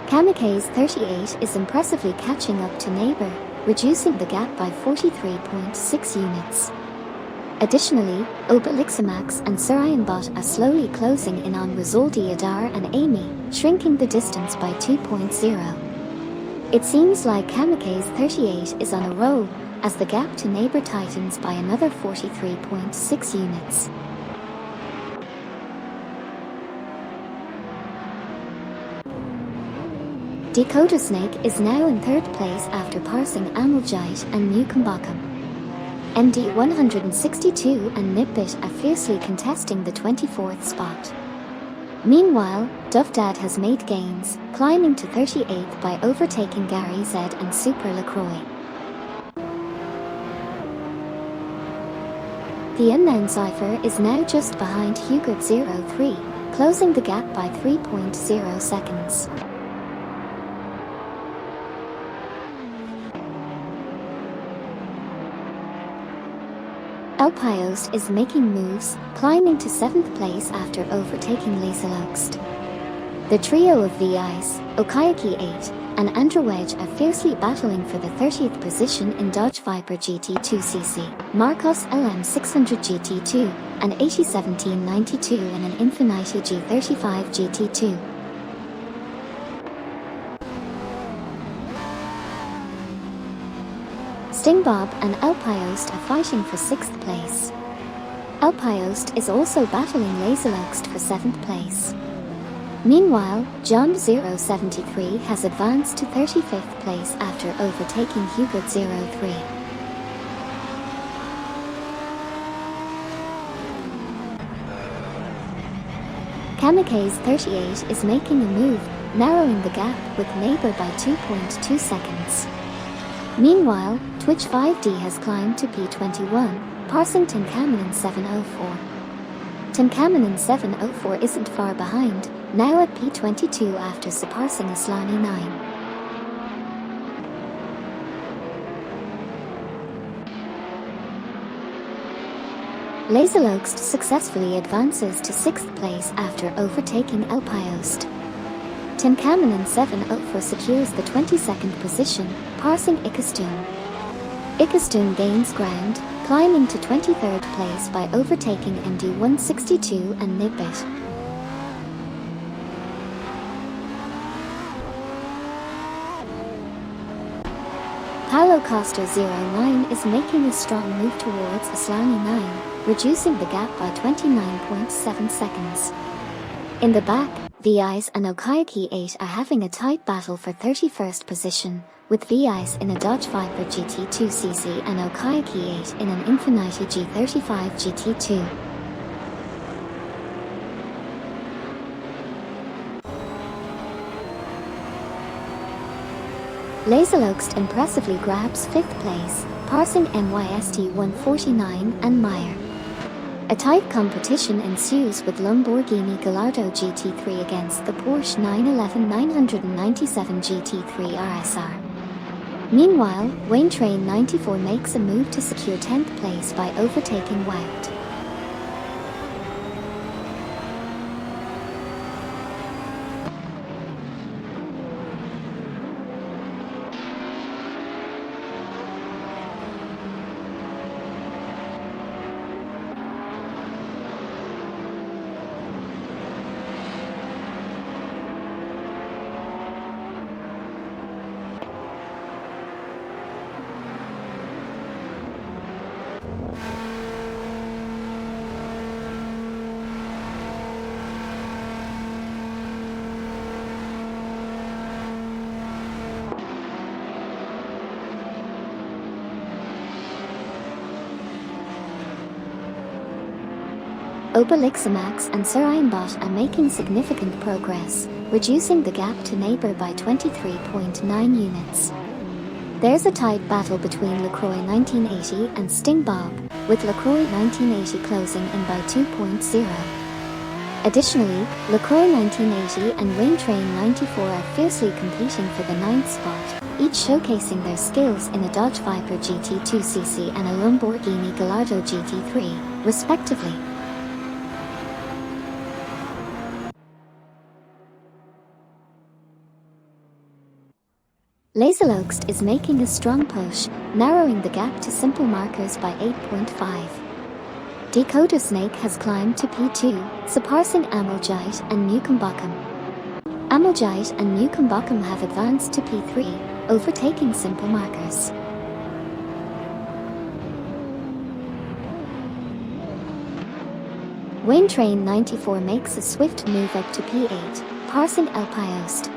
Kamikaze 38 is impressively catching up to Neighbor, reducing the gap by 43.6 units. Additionally, Obelixamax and Sir Ironbot are slowly closing in on Isolde Adar and Amy, shrinking the distance by 2.0. It seems like Kamikaze 38 is on a roll, as the gap to Neighbor tightens by another 43.6 units. Dakota Snake is now in 3rd place after passing Amuljite and Mukumbakum. MD 162 and Nipbit are fiercely contesting the 24th spot. Meanwhile, Duffdad has made gains, climbing to 38th by overtaking Gary Z and Super LaCroix. The unknown Cypher is now just behind Hugert03, closing the gap by 3.0 seconds. El Payost is making moves, climbing to 7th place after overtaking Laserloxt. The trio of V-Ice, Okayaki 8, and Androwedge are fiercely battling for the 30th position in Dodge Viper GT2cc, Marcos LM600 GT2, and 801792 in an Infiniti G35 GT2. Sting Bob and El Payost are fighting for 6th place. El Payost is also battling Laserloxt for 7th place. Meanwhile, John 073 has advanced to 35th place after overtaking Hubert 03. Kamikaze 38 is making a move, narrowing the gap with Neighbor by 2.2 seconds. Meanwhile, Twitch 5D has climbed to P21, passing Tinkamonen 704. Tinkamonen 704 isn't far behind, now at P22 after surpassing Aslani 9. Laserloxt successfully advances to 6th place after overtaking El Payost. Tinkamonen 704 secures the 22nd position, passing Ikastoon. Ikastoon gains ground, climbing to 23rd place by overtaking MD 162 and Nibit. Paulo Costa 09 is making a strong move towards Aslani 9, reducing the gap by 29.7 seconds. In the back, VIs and Okayaki 8 are having a tight battle for 31st position, with VIs in a Dodge Viper GT2cc and Okayaki 8 in an Infiniti G35 GT2. Laserlokst impressively grabs 5th place, passing MYST 149 and Meyer. A tight competition ensues with Lamborghini Gallardo GT3 against the Porsche 911 997 GT3 RSR. Meanwhile, Wayne Train 94 makes a move to secure 10th place by overtaking Wout. Obelixamax and Sir Ironbot are making significant progress, reducing the gap to neighbour by 23.9 units. There's a tight battle between LaCroix 1980 and Sting Bob, with LaCroix 1980 closing in by 2.0. Additionally, LaCroix 1980 and Wayne Train 94 are fiercely competing for the 9th spot, each showcasing their skills in a Dodge Viper GT2cc and a Lamborghini Gallardo GT3, respectively. Laserlokst is making a strong push, narrowing the gap to simple markers by 8.5. Dakota Snake has climbed to P2, surpassing Ameljeit and Newcombotham. Ameljeit and Newcombotham have advanced to P3, overtaking simple markers. Wayne Train 94 makes a swift move up to P8, passing El Payost.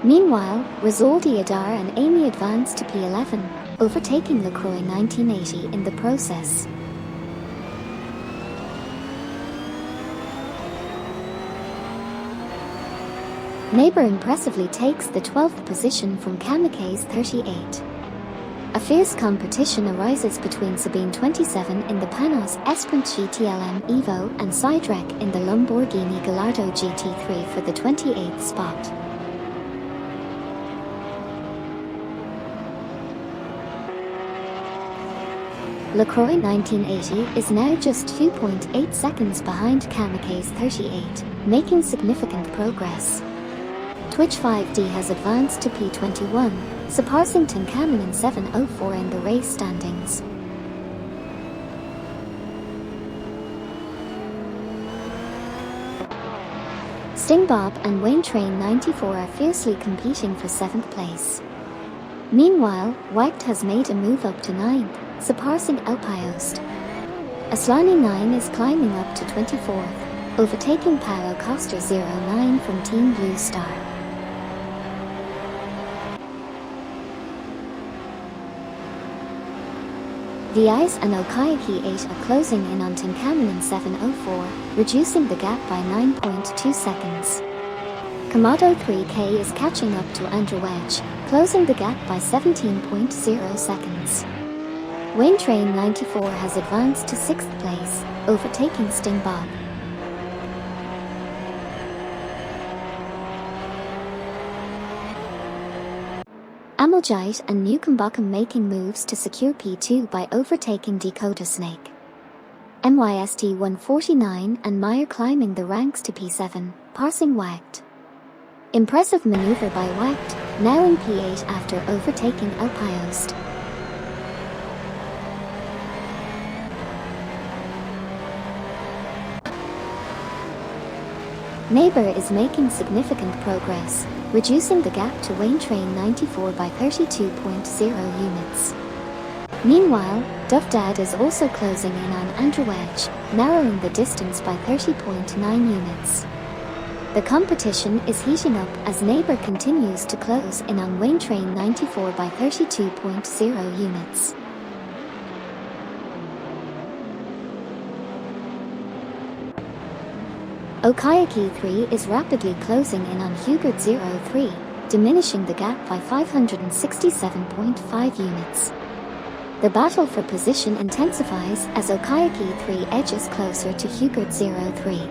Meanwhile, Rizaldi Adar and Amy advance to P11, overtaking LaCroix 1980 in the process. Neighbour impressively takes the 12th position from Kamikaze 38. A fierce competition arises between Sabine 27 in the Panos Esprint GTLM Evo and Sidrek in the Lamborghini Gallardo GT3 for the 28th spot. LaCroix 1980 is now just 2.8 seconds behind Kamikaze 38, making significant progress. Twitch 5D has advanced to P21, surpassing Tinkanen 704 in the race standings. Sting Bob and Wayne Train 94 are fiercely competing for 7th place. Meanwhile, White has made a move up to 9th, surpassing El Payost. Aslani 9 is climbing up to 24th, overtaking Paulo Costa 09 from Team Blue Star. The Ice and Okayaki 8 are closing in on Tinkanen 704, reducing the gap by 9.2 seconds. Kamado 3K is catching up to Andrew Wedge, closing the gap by 17.0 seconds. Wayne Train 94 has advanced to 6th place, overtaking Sting Bob. Ameljeit and Newcombotham making moves to secure P2 by overtaking Dakota Snake. MYST 149 and Meyer climbing the ranks to P7, passing Wacht. Impressive maneuver by Wacht, now in P8 after overtaking El Payost. Neighbour is making significant progress, reducing the gap to Wayne Train 94 by 32.0 units. Meanwhile, Duff Dad is also closing in on Andrew Wedge, narrowing the distance by 30.9 units. The competition is heating up as Neighbour continues to close in on Wayne Train 94 by 32.0 units. Okayaki 3 is rapidly closing in on Hugard 03, diminishing the gap by 567.5 units. The battle for position intensifies as Okayaki 3 edges closer to Hugard 03.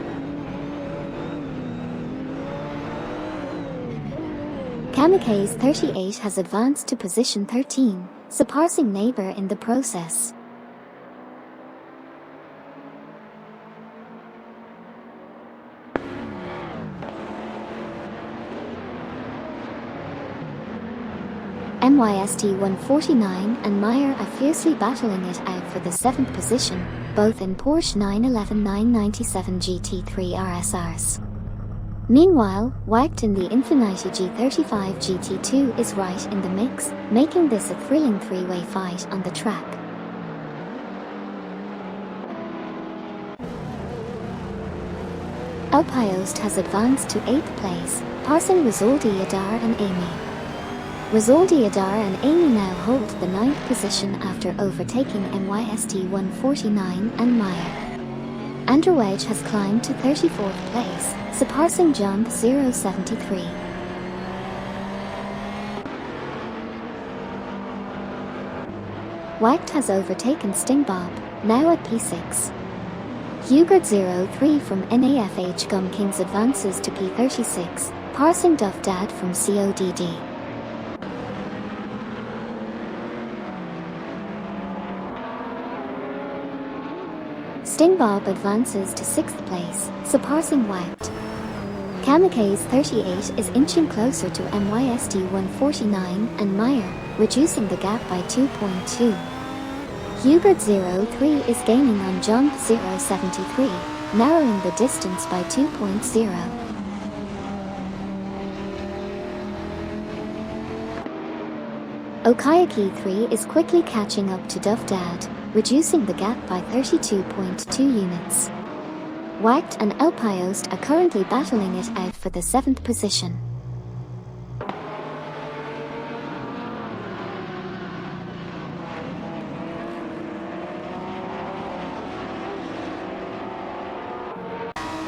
Kamikaze 38 has advanced to position 13, surpassing Neighbour in the process. MYST 149 and Meyer are fiercely battling it out for the 7th position, both in Porsche 911 997 GT3 RSRs. Meanwhile, Wacht in the Infiniti G35 GT2 is right in the mix, making this a thrilling three-way fight on the track. Alpiost has advanced to 8th place, passing Rizaldi Adar and Amy. Rizaldi Adar and Amy now hold the 9th position after overtaking MYST 149 and Meyer. Andrewedge has climbed to 34th place, surpassing Jump 073. Wacht has overtaken Stingbob, now at P6. Hugard 03 from NAFH Gum Kings advances to P36, passing Duff Dad from CODD. Stingbob advances to 6th place, surpassing Wacht. Kamikaze 38 is inching closer to MYST 149 and Meyer, reducing the gap by 2.2. Hugard 03 is gaining on Jump 073, narrowing the distance by 2.0. Okayaki 3 is quickly catching up to Duff Dad, reducing the gap by 32.2 units. Wacht and Alpiost are currently battling it out for the 7th position.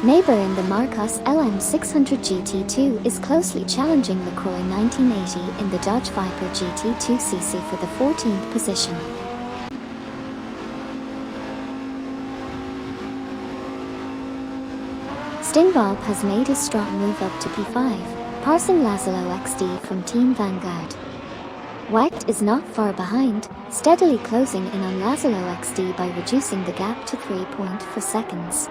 Neighbour in the Marcos LM600 GT2 is closely challenging LaCroix 1980 in the Dodge Viper GT2cc for the 14th position. Stingbob has made his strong move up to P5, passing Lazlo XD from Team Vanguard. Wacht is not far behind, steadily closing in on Lazlo XD by reducing the gap to 3.4 seconds.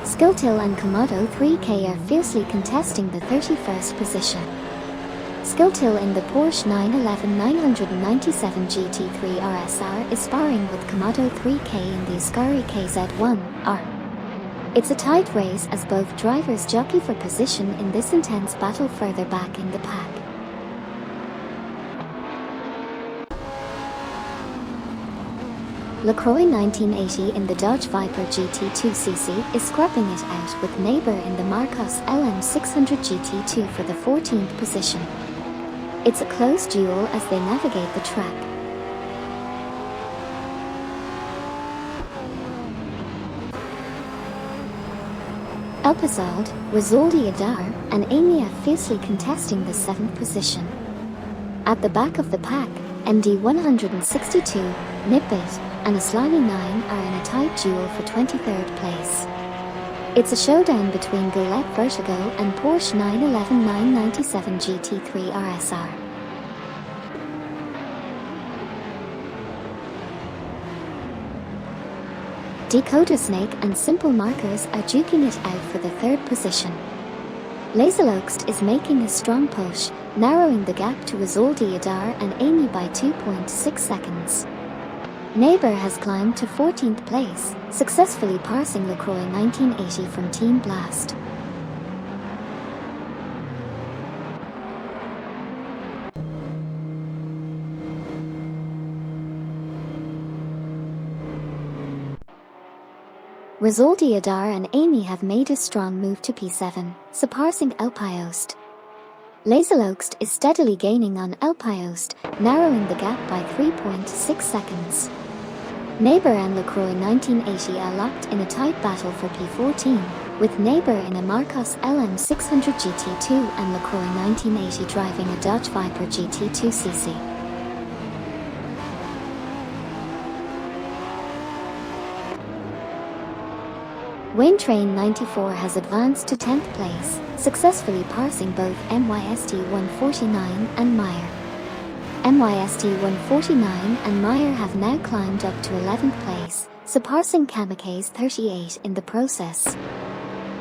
Skiltil and Komodo 3K are fiercely contesting the 31st position. Skiltil in the Porsche 911 997 GT3 RSR is sparring with Komodo 3K in the Ascari KZ1R. It's a tight race as both drivers jockey for position in this intense battle further back in the pack. LaCroix 1980 in the Dodge Viper GT2cc is scrapping it out with Neighbour in the Marcos LM600 GT2 for the 14th position. It's a close duel as they navigate the track. Elpazard, Rizaldi Adar, and Amy are fiercely contesting the 7th position. At the back of the pack, MD 162, Nipbit, and Aslani 9 are in a tight duel for 23rd place. It's a showdown between Gillette Vertigo and Porsche 911 997 GT3 RSR. Dakota Snake and Simple Markers are duking it out for the 3rd position. Laserloxt is making a strong push, narrowing the gap to Rizaldi Adar and Amy by 2.6 seconds. Neighbour has climbed to 14th place, successfully passing LaCroix 1980 from Team Blast. Rizaldi Adar and Amy have made a strong move to P7, surpassing El Payoste. Lazelogst is steadily gaining on El Payoste, narrowing the gap by 3.6 seconds. Neighbour and Lacroix 1980 are locked in a tight battle for P14, with Neighbour in a Marcos LM600 GT2 and Lacroix 1980 driving a Dodge Viper GT2cc. Wayne Train 94 has advanced to 10th place, successfully passing both MYST 149 and Meyer. MYST 149 and Meyer have now climbed up to 11th place, surpassing Kamikaze 38 in the process.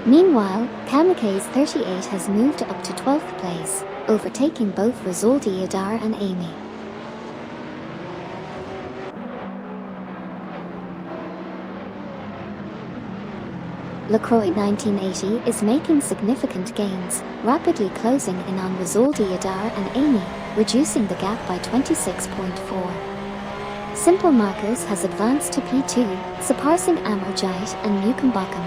Meanwhile, Kamikaze 38 has moved up to 12th place, overtaking both Rizaldi Adar and Amy. Lacroix 1980 is making significant gains, rapidly closing in on Rizaldi Adar and Amy, reducing the gap by 26.4. Simple Markers has advanced to P2, surpassing Amarjite and Mukumbakum.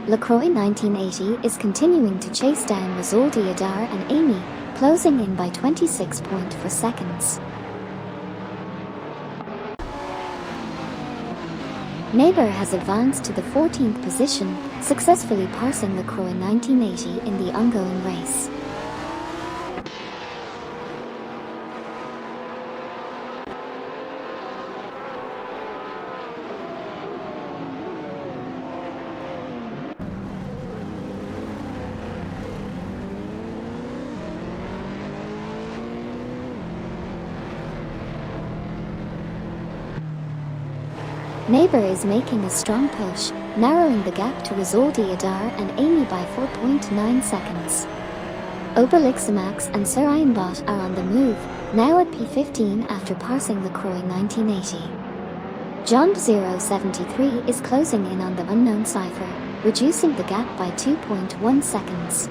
Lacroix 1980 is continuing to chase down Rizaldi Adar and Amy, closing in by 26.4 seconds. Neighbour has advanced to the 14th position, successfully passing Lacroix 1980 in the ongoing race. Neighbour is making a strong push, narrowing the gap to Rizaldi Adar and Amy by 4.9 seconds. Obelixamax and Sir Ironbot are on the move, now at P15 after passing Lacroix 1980. John 073 is closing in on the unknown cipher, reducing the gap by 2.1 seconds.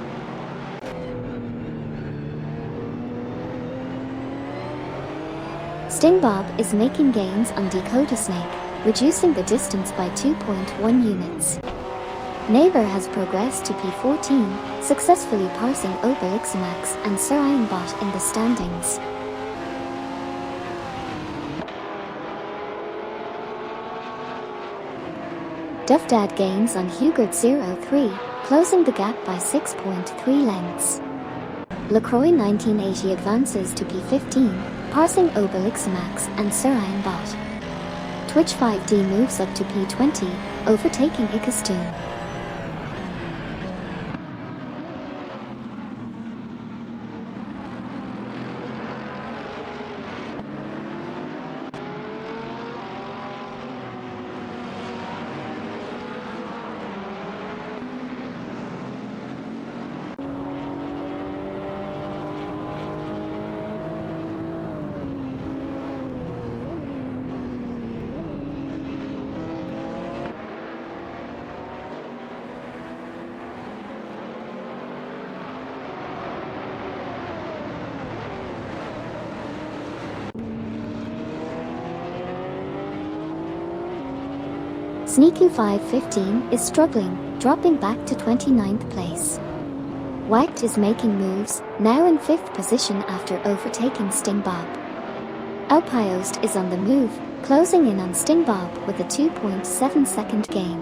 Sting Bob is making gains on Dakota Snake, reducing the distance by 2.1 units. Neighbour has progressed to P14, successfully passing Obelixamax and Sir Ironbot in the standings. Duffdad gains on Hugard 03, closing the gap by 6.3 lengths. Lacroix 1980 advances to P15, passing Obelixamax and Sir Ironbot. Twitch 5D moves up to P20, overtaking Ikastoon. Sneaku 515 is struggling, dropping back to 29th place. Wacked is making moves, now in 5th position after overtaking Sting Bob. El Payoste is on the move, closing in on Sting Bob with a 2.7 second gain.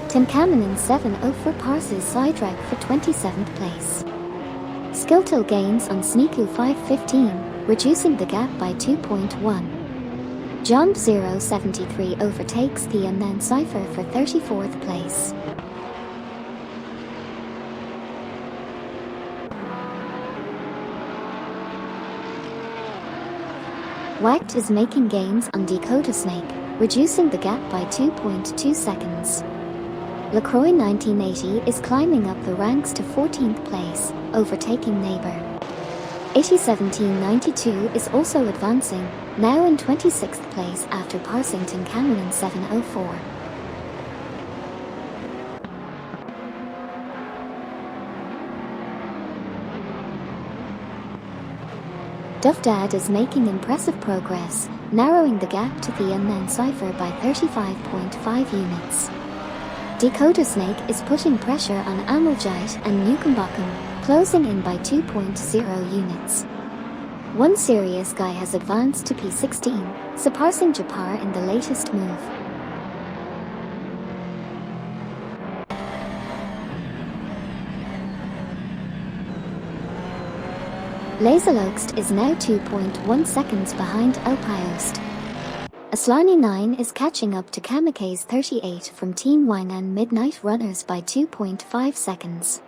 Tinkamonen 704 passes Sidrack for 27th place. Skiltil gains on Sneaku 515, reducing the gap by 2.1. John 073 overtakes the unknown Cypher for 34th place. Wacked is making gains on Dakota Snake, reducing the gap by 2.2 seconds. Lacroix 1980 is climbing up the ranks to 14th place, overtaking Neighbour. 801792 is also advancing, now in 26th place after passing Tinkamonen 704. Dufdad is making impressive progress, narrowing the gap to the unnamed cipher by 35.5 units. Dakota Snake is putting pressure on Amuljite and Newcombotham, closing in by 2.0 units. One serious guy has advanced to P16, surpassing Japar in the latest move. Laserloxt is now 2.1 seconds behind Elpiost. Aslani 9 is catching up to Kamikaze 38 from Team Wynan Midnight Runners by 2.5 seconds.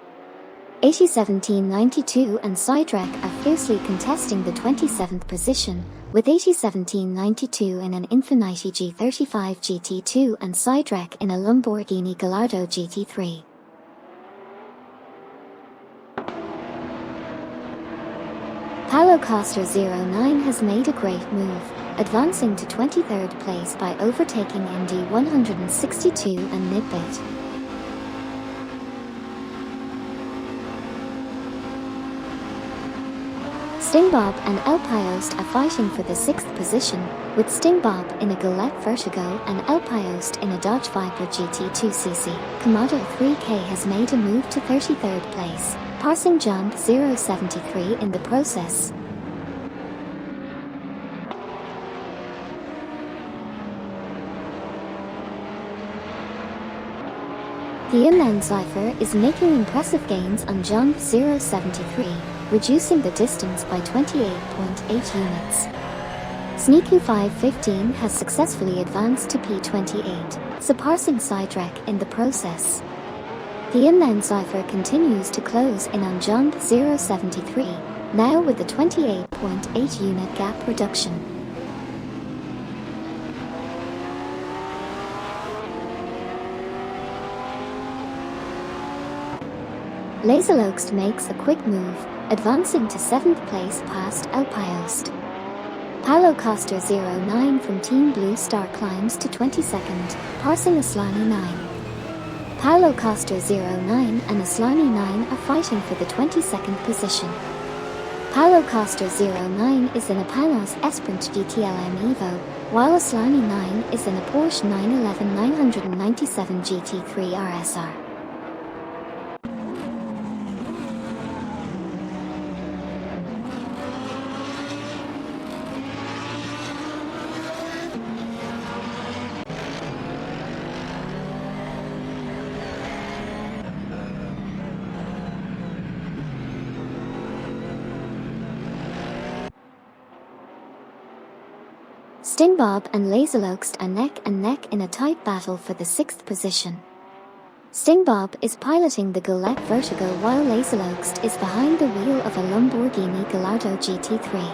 801792 and Sidrek are fiercely contesting the 27th position, with 801792 in an Infiniti G35 GT2 and Sidrek in a Lamborghini Gallardo GT3. Paulo Costa 09 has made a great move, advancing to 23rd place by overtaking MD 162 and Nidbit. Stingbob and Elpiost are fighting for the 6th position, with Stingbob in a Gillette Vertigo and Elpiost in a Dodge Viper GT2cc. Komodo 3K has made a move to 33rd place, passing John 073 in the process. The inland cipher is making impressive gains on John 073, reducing the distance by 28.8 units. Sneaky 515 has successfully advanced to P28, surpassing Sidrek in the process. The inland cipher continues to close in on John 073, now with a 28.8 unit gap reduction. Laserloxt makes a quick move, advancing to 7th place past Elpiost. Paulo Costa 09 from Team Blue Star climbs to 22nd, passing Aslani 9. Paulo Costa 09 and Aslani 9 are fighting for the 22nd position. Paulo Costa 09 is in a Panos Esprint GTLM Evo, while Aslani 9 is in a Porsche 911 997 GT3 RSR. Stingbob and Laserloxt are neck and neck in a tight battle for the 6th position. Stingbob is piloting the Gillette Vertigo while Laserloxt is behind the wheel of a Lamborghini Gallardo GT3.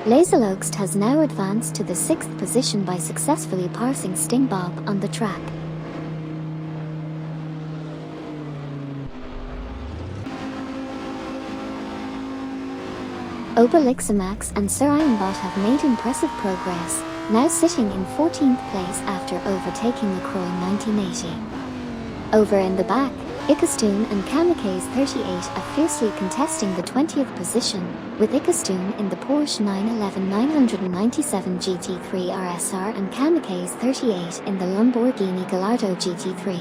Laserloxt has now advanced to the 6th position by successfully passing Stingbob on the track. Obelixamax and Sir Ironbot have made impressive progress, now sitting in 14th place after overtaking LaCroix 1980. Over in the back, Ikastoon and Kamikaze 38 are fiercely contesting the 20th position, with Ikastoon in the Porsche 911 997 GT3 RSR and Kamikaze 38 in the Lamborghini Gallardo GT3.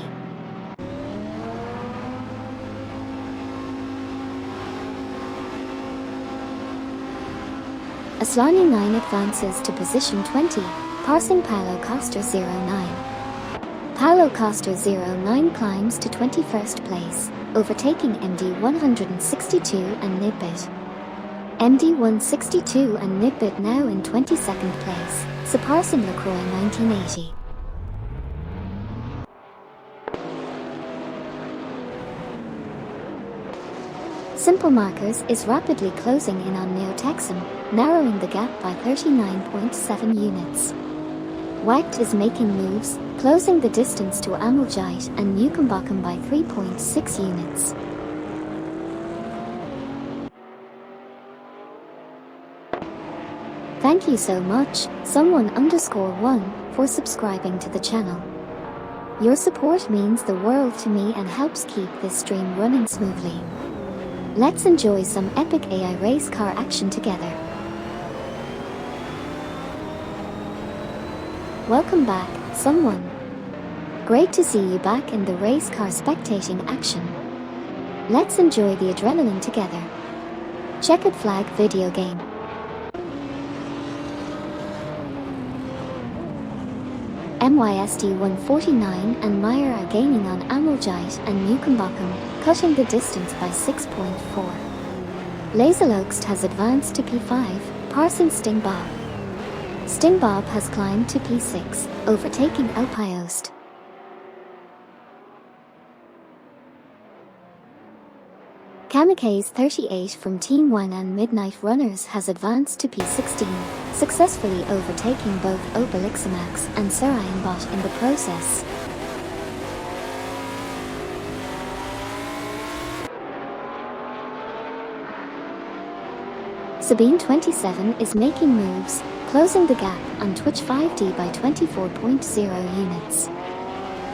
Aslani 9 advances to position 20, passing Paulo Costa 09. Paulo Costa 09 climbs to 21st place, overtaking MD 162 and Nidbit. MD 162 and Nidbit now in 22nd place, surpassing LaCroix 1980. Simple Markers is rapidly closing in on Neotexum, narrowing the gap by 39.7 units. Wagged is making moves, closing the distance to Amuljite and Newcombotham by 3.6 units. Thank you so much, someone_1, for subscribing to the channel. Your support means the world to me and helps keep this stream running smoothly. Let's enjoy some epic AI race car action together. Welcome back, someone. Great to see you back in the race car spectating action. Let's enjoy the adrenaline together. Checkered flag video game. MYST 149 and Meyer are gaining on Amoljite and Mukenbokum, cutting the distance by 6.4. Laserlogst has advanced to P5, passing Stingbob. Stingbob has climbed to P6, overtaking Alpiost. Kamikaze 38 from Team 1 and Midnight Runners has advanced to P16, successfully overtaking both Obelixamax and Sarayanbot in the process. Sabine 27 is making moves, closing the gap on Twitch 5D by 24.0 units.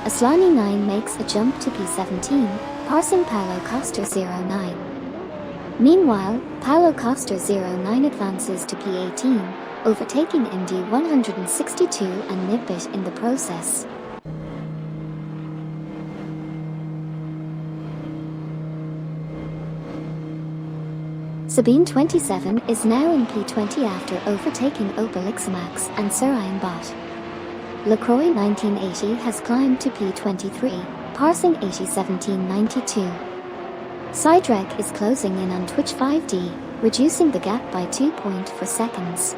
Aslani 9 makes a jump to P17, passing Paulo Costa 09. Meanwhile, Paulo Costa 09 advances to P18, overtaking MD 162 and Nidbit in the process. Sabine 27 is now in P20 after overtaking Obelixamax and Sarayanbot. LaCroix 1980 has climbed to P23, passing 801792. Sidrek is closing in on Twitch 5D, reducing the gap by 2.4 seconds.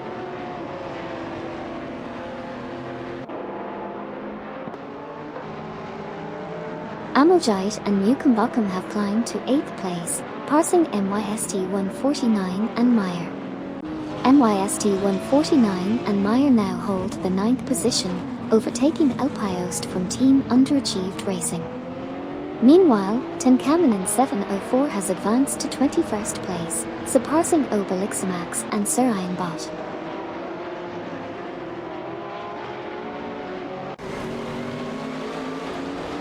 Amoljite and Mukenbokum have climbed to 8th place, passing MYST 149 and Meyer. MYST 149 and Meyer now hold the 9th position, overtaking Alpiost from Team Underachieved Racing. Meanwhile, Tenkamanen 704 has advanced to 21st place, surpassing Obelixamax and Sarayanbot.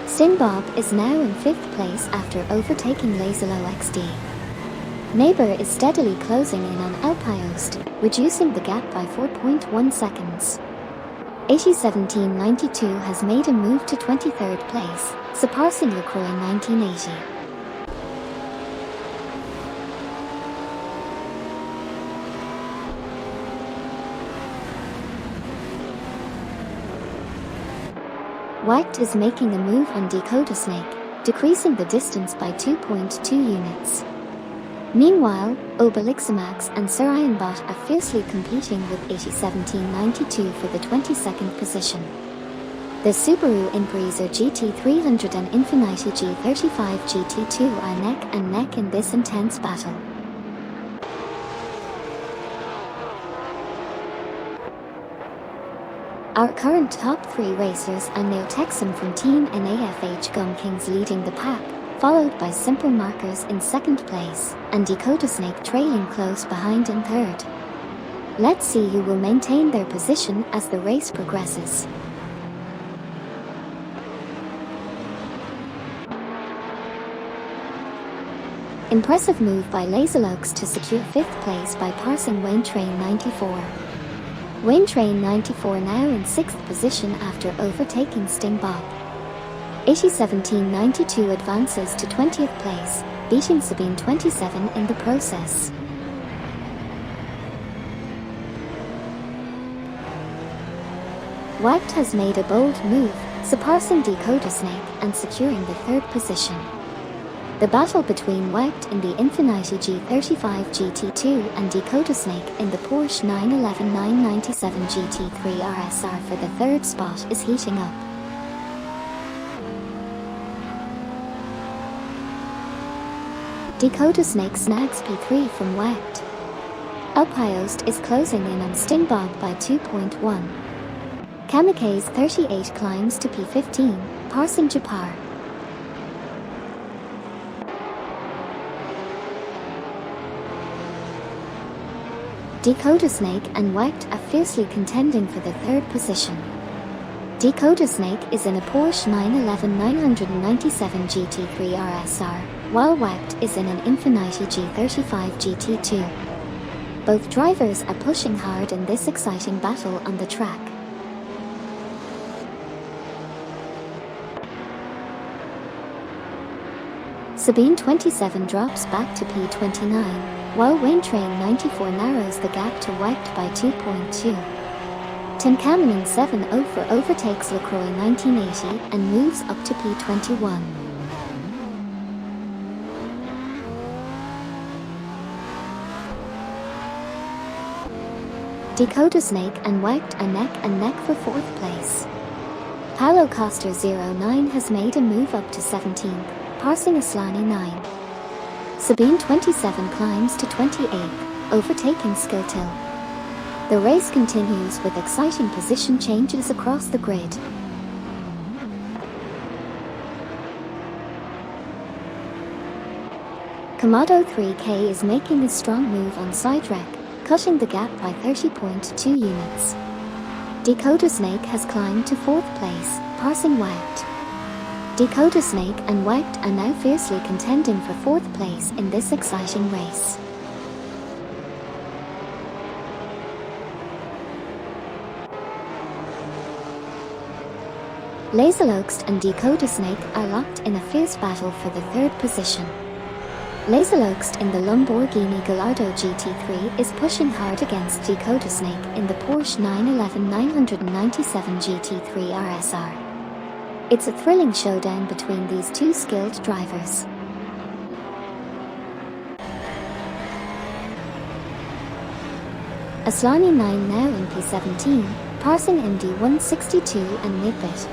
Stingbob is now in 5th place after overtaking Laserlow XD. Neighbor is steadily closing in on Alpiost, reducing the gap by 4.1 seconds. 801792 has made a move to 23rd place, surpassing LaCroix 1980. White is making a move on Dakota Snake, decreasing the distance by 2.2 units. Meanwhile, Obelixamax and Sarayanbot are fiercely competing with 801792 for the 22nd position. The Subaru Impreza GT300 and Infiniti G35 GT2 are neck and neck in this intense battle. Our current top 3 racers are Neo Texan from Team NAFH Gum Kings leading the pack, followed by Simple Markers in 2nd place, and Dakota Snake trailing close behind in 3rd. Let's see who will maintain their position as the race progresses. Impressive move by Laserlogst to secure 5th place by passing Wayne Train 94. Wayne Train 94 now in 6th position after overtaking Stingbob. 801792 advances to 20th place, beating Sabine 27 in the process. White has made a bold move, surpassing Dakota Snake and securing the 3rd position. The battle between White in the Infiniti G35 GT2 and Dakota Snake in the Porsche 911 997 GT3 RSR for the 3rd spot is heating up. Dakota Snake snags P3 from White. Alpiost is closing in on Stingbob by 2.1. Kamikaze 38 climbs to P15, passing Japar. Dakota Snake and White are fiercely contending for the 3rd position. Dakota Snake is in a Porsche 911 997 GT3 RSR, while Wacht is in an Infiniti G35 GT2. Both drivers are pushing hard in this exciting battle on the track. Sabine 27 drops back to P29, while Wayne Train 94 narrows the gap to Wacht by 2.2. Tim Cameron 704 overtakes LaCroix 1980 and moves up to P21. Dakota Snake and Wacht are neck and neck for 4th place. Paulo Costa 09 has made a move up to 17th, passing Aslani 9. Sabine 27 climbs to 28th, overtaking Skiltil. The race continues with exciting position changes across the grid. Komodo 3K is making a strong move on Siderec, cutting the gap by 30.2 units. Dakota Snake has climbed to 4th place, passing Wacht. Dakota Snake and Wacht are now fiercely contending for 4th place in this exciting race. Laserloxt and Dakota Snake are locked in a fierce battle for the 3rd position. Laserloxt in the Lamborghini Gallardo GT3 is pushing hard against Dakota Snake in the Porsche 911 997 GT3 RSR. It's a thrilling showdown between these two skilled drivers. Aslani 9 now in P17, passing MD162 and Nidbit.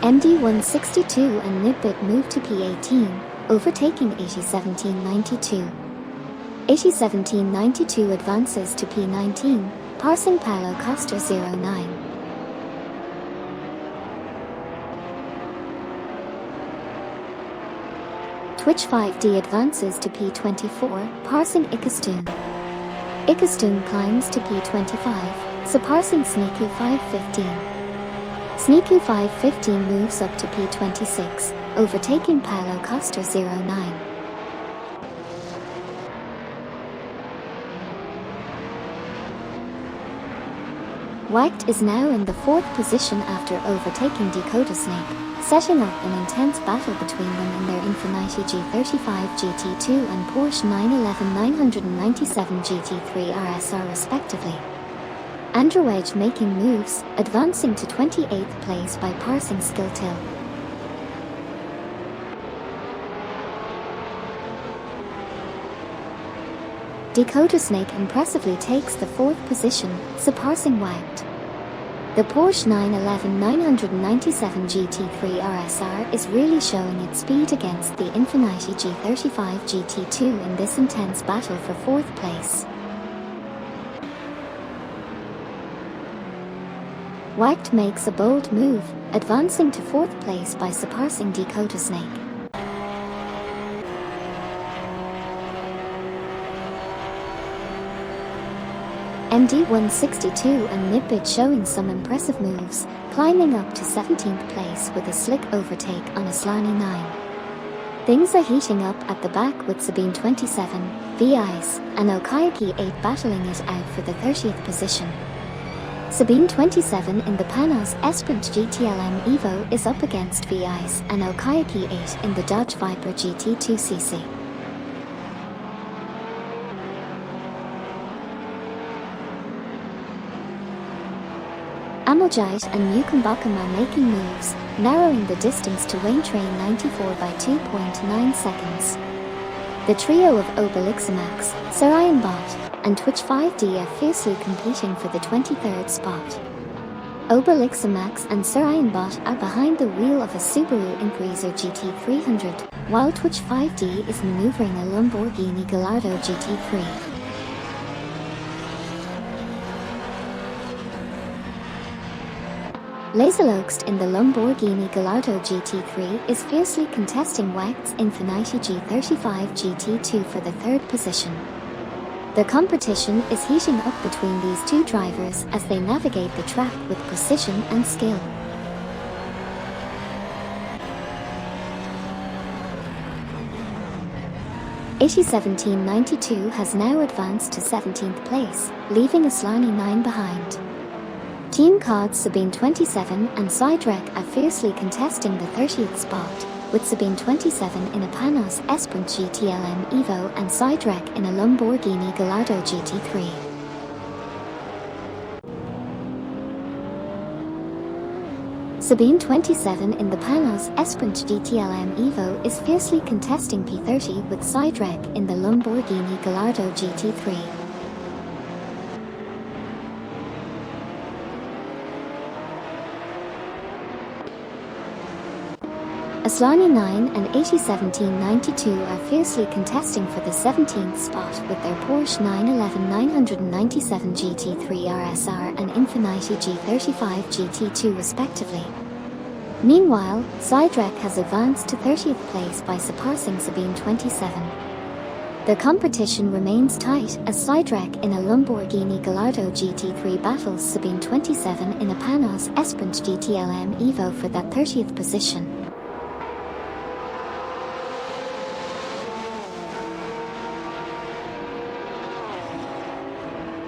MD162 and Nidbit move to P18, overtaking 801792. 801792 advances to P19, passing Paulo Costa 09. Twitch 5D advances to P24, passing Ikastoon. Ikastoon climbs to P25, surpassing Sneaku 515. Sneaku 515 moves up to P26, overtaking Paulo Costa 09. Wacht is now in the 4th position after overtaking Dakota Snake, setting up an intense battle between them in their Infiniti G35 GT2 and Porsche 911 997 GT3 RSR respectively. Andrew Edge making moves, advancing to 28th place by passing Skiltil. Dakota Snake impressively takes the 4th position, surpassing Wacht. The Porsche 911 997 GT3 RSR is really showing its speed against the Infiniti G35 GT2 in this intense battle for 4th place. Wacht makes a bold move, advancing to 4th place by surpassing Dakota Snake. MD162 and Nidbit showing some impressive moves, climbing up to 17th place with a slick overtake on Aslani 9. Things are heating up at the back with Sabine 27, V-Ice, and Okayaki 8 battling it out for the 30th position. Sabine 27 in the Panos Esprint GTLM Evo is up against V-Ice and Okayaki 8 in the Dodge Viper GT2cc. Ameljite and Newcombotham are making moves, narrowing the distance to Wayne Train 94 by 2.9 seconds. The trio of Obelixamax, Sarayanbot, and Twitch 5D are fiercely competing for the 23rd spot. Obelixamax and Sarayanbot are behind the wheel of a Subaru Impreza GT300, while Twitch 5D is maneuvering a Lamborghini Gallardo GT3. Laserloxt in the Lamborghini Gallardo GT3 is fiercely contesting Wacht's Infiniti G35 GT2 for the 3rd position. The competition is heating up between these two drivers as they navigate the track with precision and skill. 1792 has now advanced to 17th place, leaving Asllani 9 behind. Team COD's Sabine 27 and Sidrek are fiercely contesting the 30th spot, with Sabine 27 in a Panos Esprint GTLM Evo and Sidrek in a Lamborghini Gallardo GT3. Sabine 27 in the Panos Esprint GTLM Evo is fiercely contesting P30 with Sidrek in the Lamborghini Gallardo GT3. Asllani 9 and 1792 are fiercely contesting for the 17th spot with their Porsche 911 997 GT3 RSR and Infiniti G35 GT2 respectively. Meanwhile, Sidrek has advanced to 30th place by surpassing Sabine 27. The competition remains tight as Sidrek in a Lamborghini Gallardo GT3 battles Sabine 27 in a Panos Esprint GTLM Evo for that 30th position.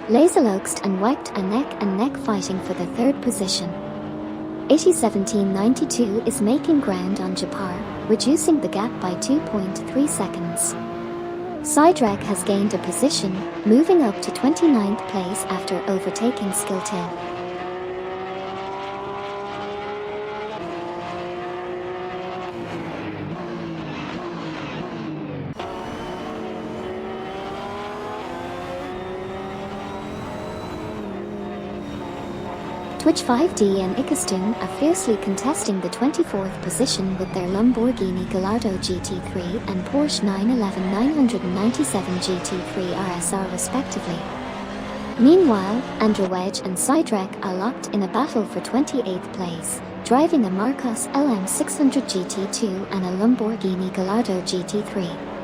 Laserloxt and Wecht are neck-and-neck fighting for the third position. 1792 is making ground on Japar, reducing the gap by 2.3 seconds. Sidrek has gained a position, moving up to 29th place after overtaking Skiltil. Twitch 5D and Ikastun are fiercely contesting the 24th position with their Lamborghini Gallardo GT3 and Porsche 911 997 GT3 RSR respectively. Meanwhile, Andrawedge and Sidrek are locked in a battle for 28th place, driving a Marcos LM600 GT2 and a Lamborghini Gallardo GT3.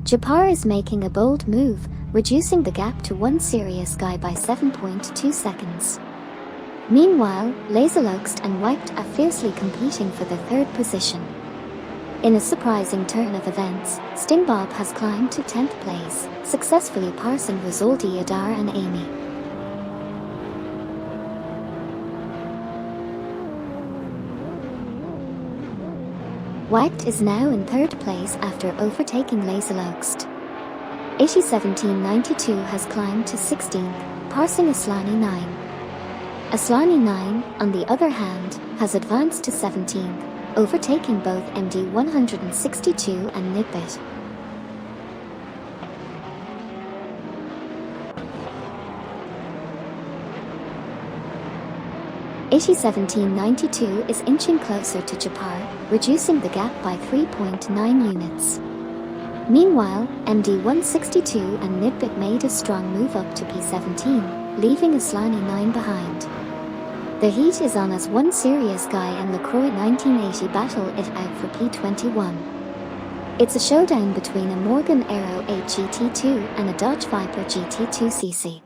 Japar is making a bold move, reducing the gap to one serious guy by 7.2 seconds. Meanwhile, Laserloxt and Wecht are fiercely competing for the third position. In a surprising turn of events, Stingbob has climbed to 10th place, successfully passing Rosoldi Adar and Amy. Wecht is now in third place after overtaking Laserloxt. 1792 has climbed to 16th, passing Asllani 9. Asllani 9, on the other hand, has advanced to 17th, overtaking both MD 162 and Nidbit. Eighty 1792 is inching closer to Japar, reducing the gap by 3.9 units. Meanwhile, MD 162 and Nidbit made a strong move up to P17, leaving Asllani 9 behind. The heat is on as one serious guy and LaCroix 1980 battle it out for P21. It's a showdown between a Morgan Aero 8 GT2 and a Dodge Viper GT2cc.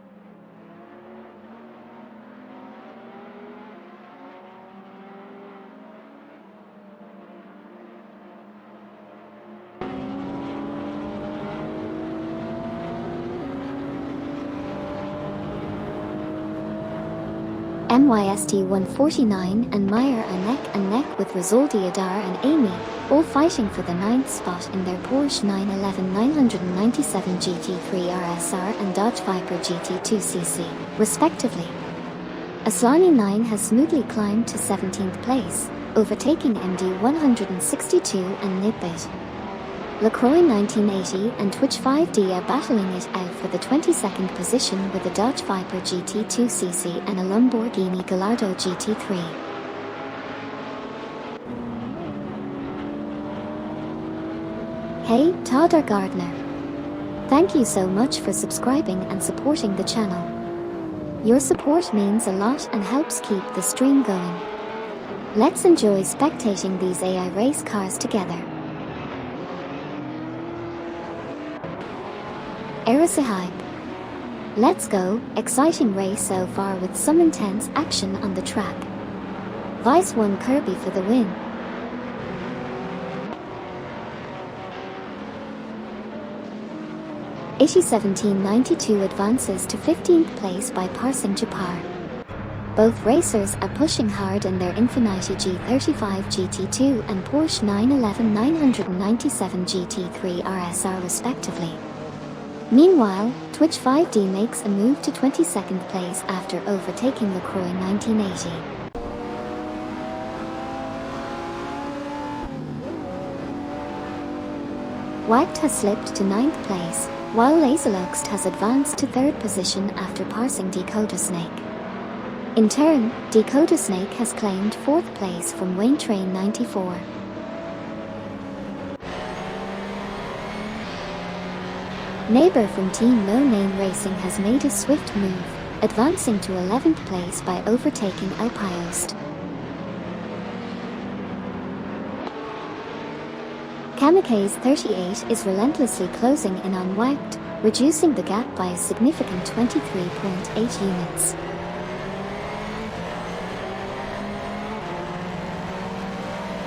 MYST 149 and Meyer are neck and neck with Rosoldi Adar and Amy, all fighting for the 9th spot in their Porsche 911 997 GT3 RSR and Dodge Viper GT2cc, respectively. Asllani 9 has smoothly climbed to 17th place, overtaking MD 162 and Nidbit. LaCroix 1980 and Twitch 5D are battling it out for the 22nd position with a Dodge Viper GT2cc and a Lamborghini Gallardo GT3. Hey, Todd or Gardner. Thank you so much for subscribing and supporting the channel. Your support means a lot and helps keep the stream going. Let's enjoy spectating these AI race cars together. Aerosahib. Let's go, exciting race so far with some intense action on the track. Vice 1 Kirby for the win. AT1792 advances to 15th place by passing Japar. Both racers are pushing hard in their Infiniti G35 GT2 and Porsche 911 997 GT3 RSR respectively. Meanwhile, Twitch 5D makes a move to 22nd place after overtaking LaCroix 1980. Wacht has slipped to 9th place, while Laserdisc has advanced to 3rd position after passing Dakota Snake. In turn, Dakota Snake has claimed 4th place from Wayne Train 94. Neighbor from Team No Name Racing has made a swift move, advancing to 11th place by overtaking Alpiost. Kamikaze 38 is relentlessly closing in on Wacht, reducing the gap by a significant 23.8 units.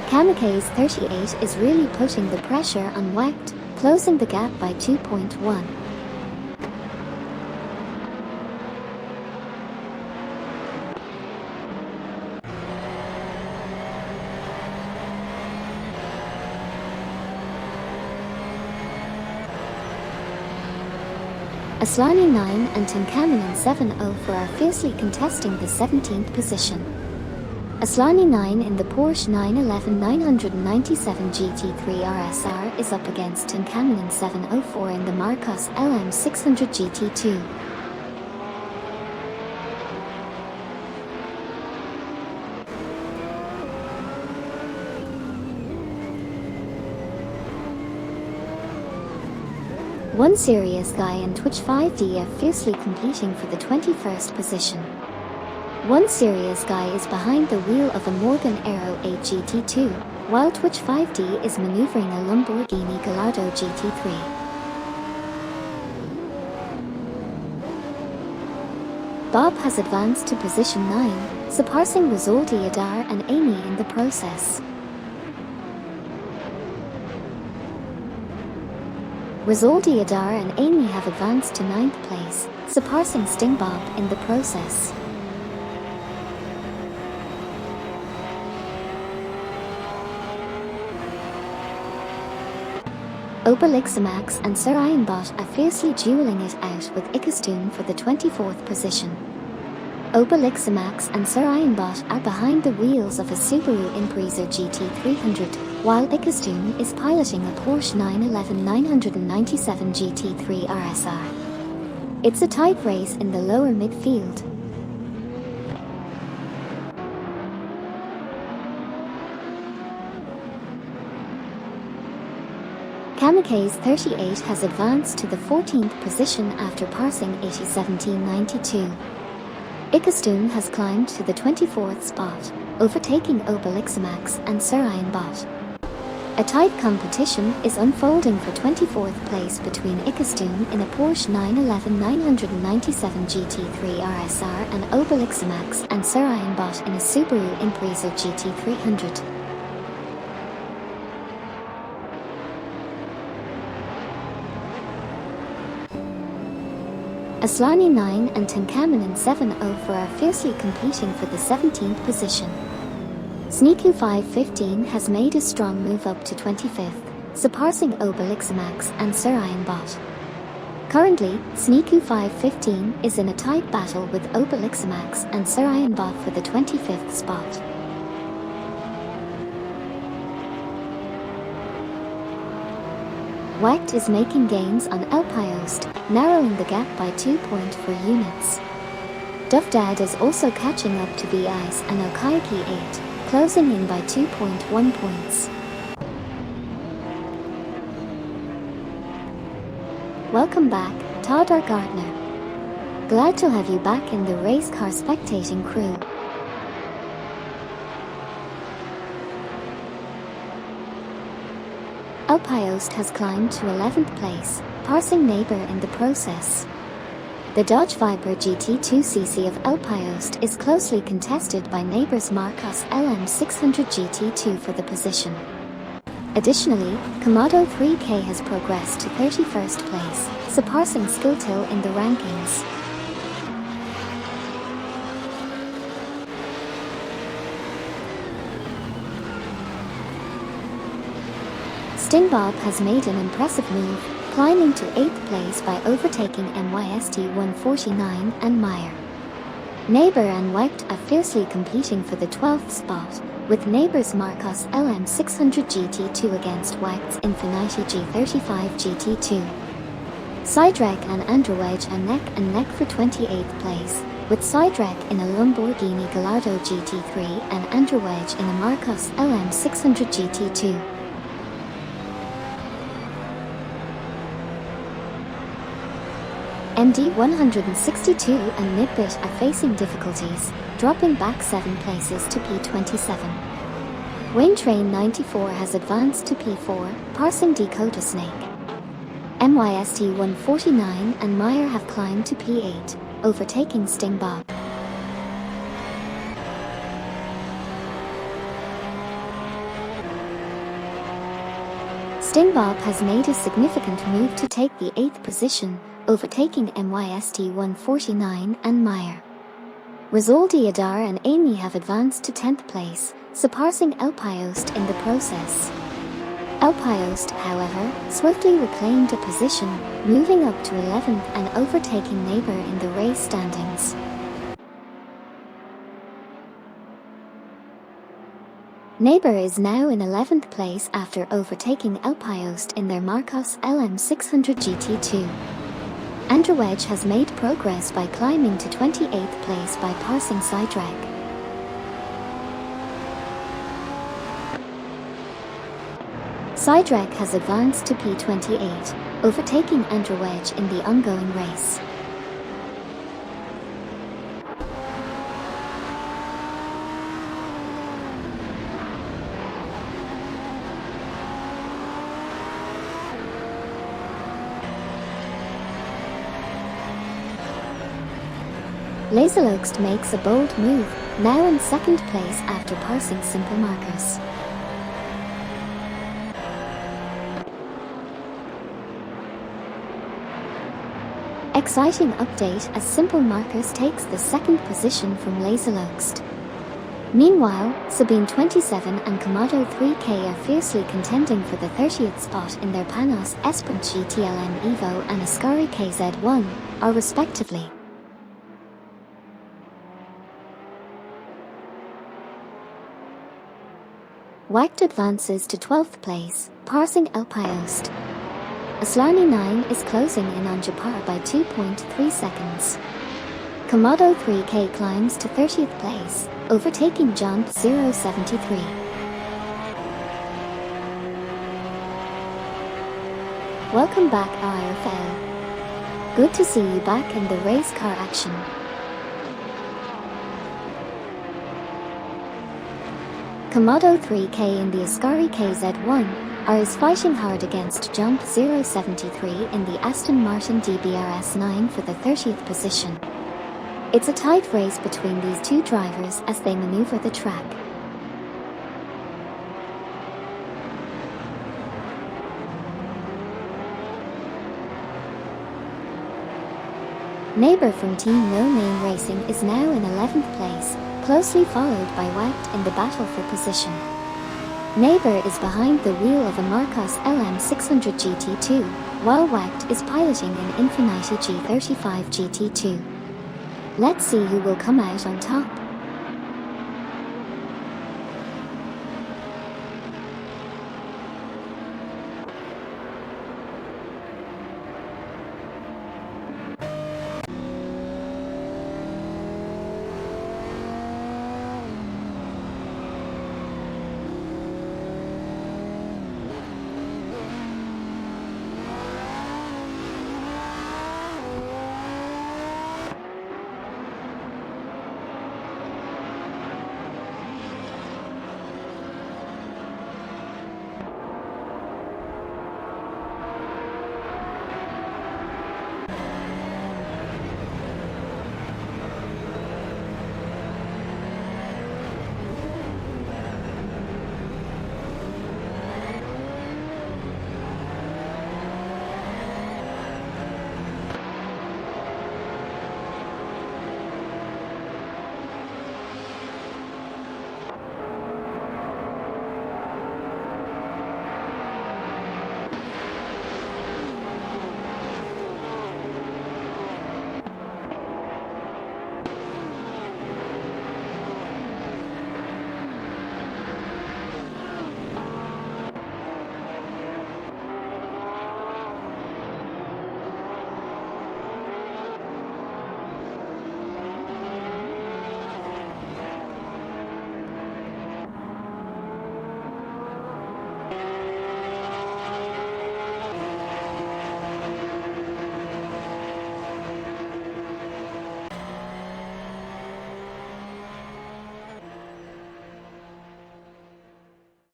Kamikaze 38 is really putting the pressure on Wacht, closing the gap by 2.1. Aslani 9 and Tinkanen 704 are fiercely contesting the 17th position. Aslani 9 in the Porsche 911 997 GT3 RSR is up against Tinkanen 704 in the Marcos LM 600 GT2. One Serious Guy and Twitch 5D are fiercely competing for the 21st position. One Serious Guy is behind the wheel of a Morgan Aero 8 GT2, while Twitch 5D is maneuvering a Lamborghini Gallardo GT3. Bob has advanced to position 9, surpassing Rizaldi Adar and Amy in the process. Rizaldi Adar and Amy have advanced to 9th place, surpassing Sting Bob in the process. Obelixamax and Sir Ironbot are fiercely dueling it out with Ikastoon for the 24th position. Obelixamax and Sir Ironbot are behind the wheels of a Subaru Impreza GT300, while Ikastoon is piloting a Porsche 911 997 GT3 RSR. It's a tight race in the lower midfield. Kamikaze 38 has advanced to the 14th position after passing AT1792. Ikastoon has climbed to the 24th spot, overtaking Obelixamax and Sir Ironbot. A tight competition is unfolding for 24th place between Ikastoon in a Porsche 911 997 GT3 RSR and Obelixamax and Sir Ironbot in a Subaru Impreza GT300. Aslani 9 and Tinkanen 704 are fiercely competing for the 17th position. Sneaku 515 has made a strong move up to 25th, surpassing Obelixamax and Sir Ironbot. Currently, Sneaku 515 is in a tight battle with Obelixamax and Sir Ironbot for the 25th spot. Wacht is making gains on Alpiost, narrowing the gap by 2.4 units. Duvdad is also catching up to B-Ice and Okaiki 8, closing in by 2.1 points. Welcome back, Todd R. Gardner. Glad to have you back in the race car spectating crew. Alpiost has climbed to 11th place, passing Neighbor in the process. The Dodge Viper GT2cc of El Payoste is closely contested by neighbors Marcos LM600 GT2 for the position. Additionally, Komodo 3K has progressed to 31st place, surpassing Skilltil in the rankings. Stingbob has made an impressive move, climbing to 8th place by overtaking MYST 149 and Meyer. Neighbor and Wecht are fiercely competing for the 12th spot, with neighbors Marcos LM600 GT2 against Wecht's Infiniti G35 GT2. Sidrek and Androwej are neck and neck for 28th place, with Sidrek in a Lamborghini Gallardo GT3 and Androwej in a Marcos LM600 GT2. MD162 and Nidbit are facing difficulties, dropping back 7 places to P27. Waintrain 94 has advanced to P4, passing Dakota Snake. MYST 149 and Meyer have climbed to P8, overtaking Stingbob. Stingbob has made a significant move to take the 8th position, overtaking MYST 149 and Meyer. Rizaldi Adar and Amy have advanced to 10th place, surpassing El Payoste in the process. El Payoste, however, swiftly reclaimed a position, moving up to 11th and overtaking neighbor in the race standings. Neighbor is now in 11th place after overtaking El Payoste in their Marcos LM600 GT2. Androwej has made progress by climbing to 28th place by passing Sidrek. Sidrek has advanced to P28, overtaking Androwej in the ongoing race. Laserloxt makes a bold move, now in 2nd place after passing Simple Marcos. Exciting update as Simple Marcos takes the 2nd position from Laserloxt. Meanwhile, Sabine 27 and Komodo 3K are fiercely contending for the 30th spot in their Panos Esprint GTLM Evo and Ascari KZ1, are respectively. Wecht advances to 12th place, passing El Payoste. Aslani 9 is closing in on Japar by 2.3 seconds. Komodo 3K climbs to 30th place, overtaking Jump 073. Welcome back IFL. Good to see you back in the race car action. Komodo 3K and the Ascari KZ1 are fighting hard against Jump 073 in the Aston Martin DBRS 9 for the 30th position. It's a tight race between these two drivers as they maneuver the track. Neighbor from Team No Name Racing is now in 11th place, closely followed by Wecht in the battle for position. Neighbor is behind the wheel of a Marcos LM600 GT2, while Wecht is piloting an Infiniti G35 GT2. Let's see who will come out on top.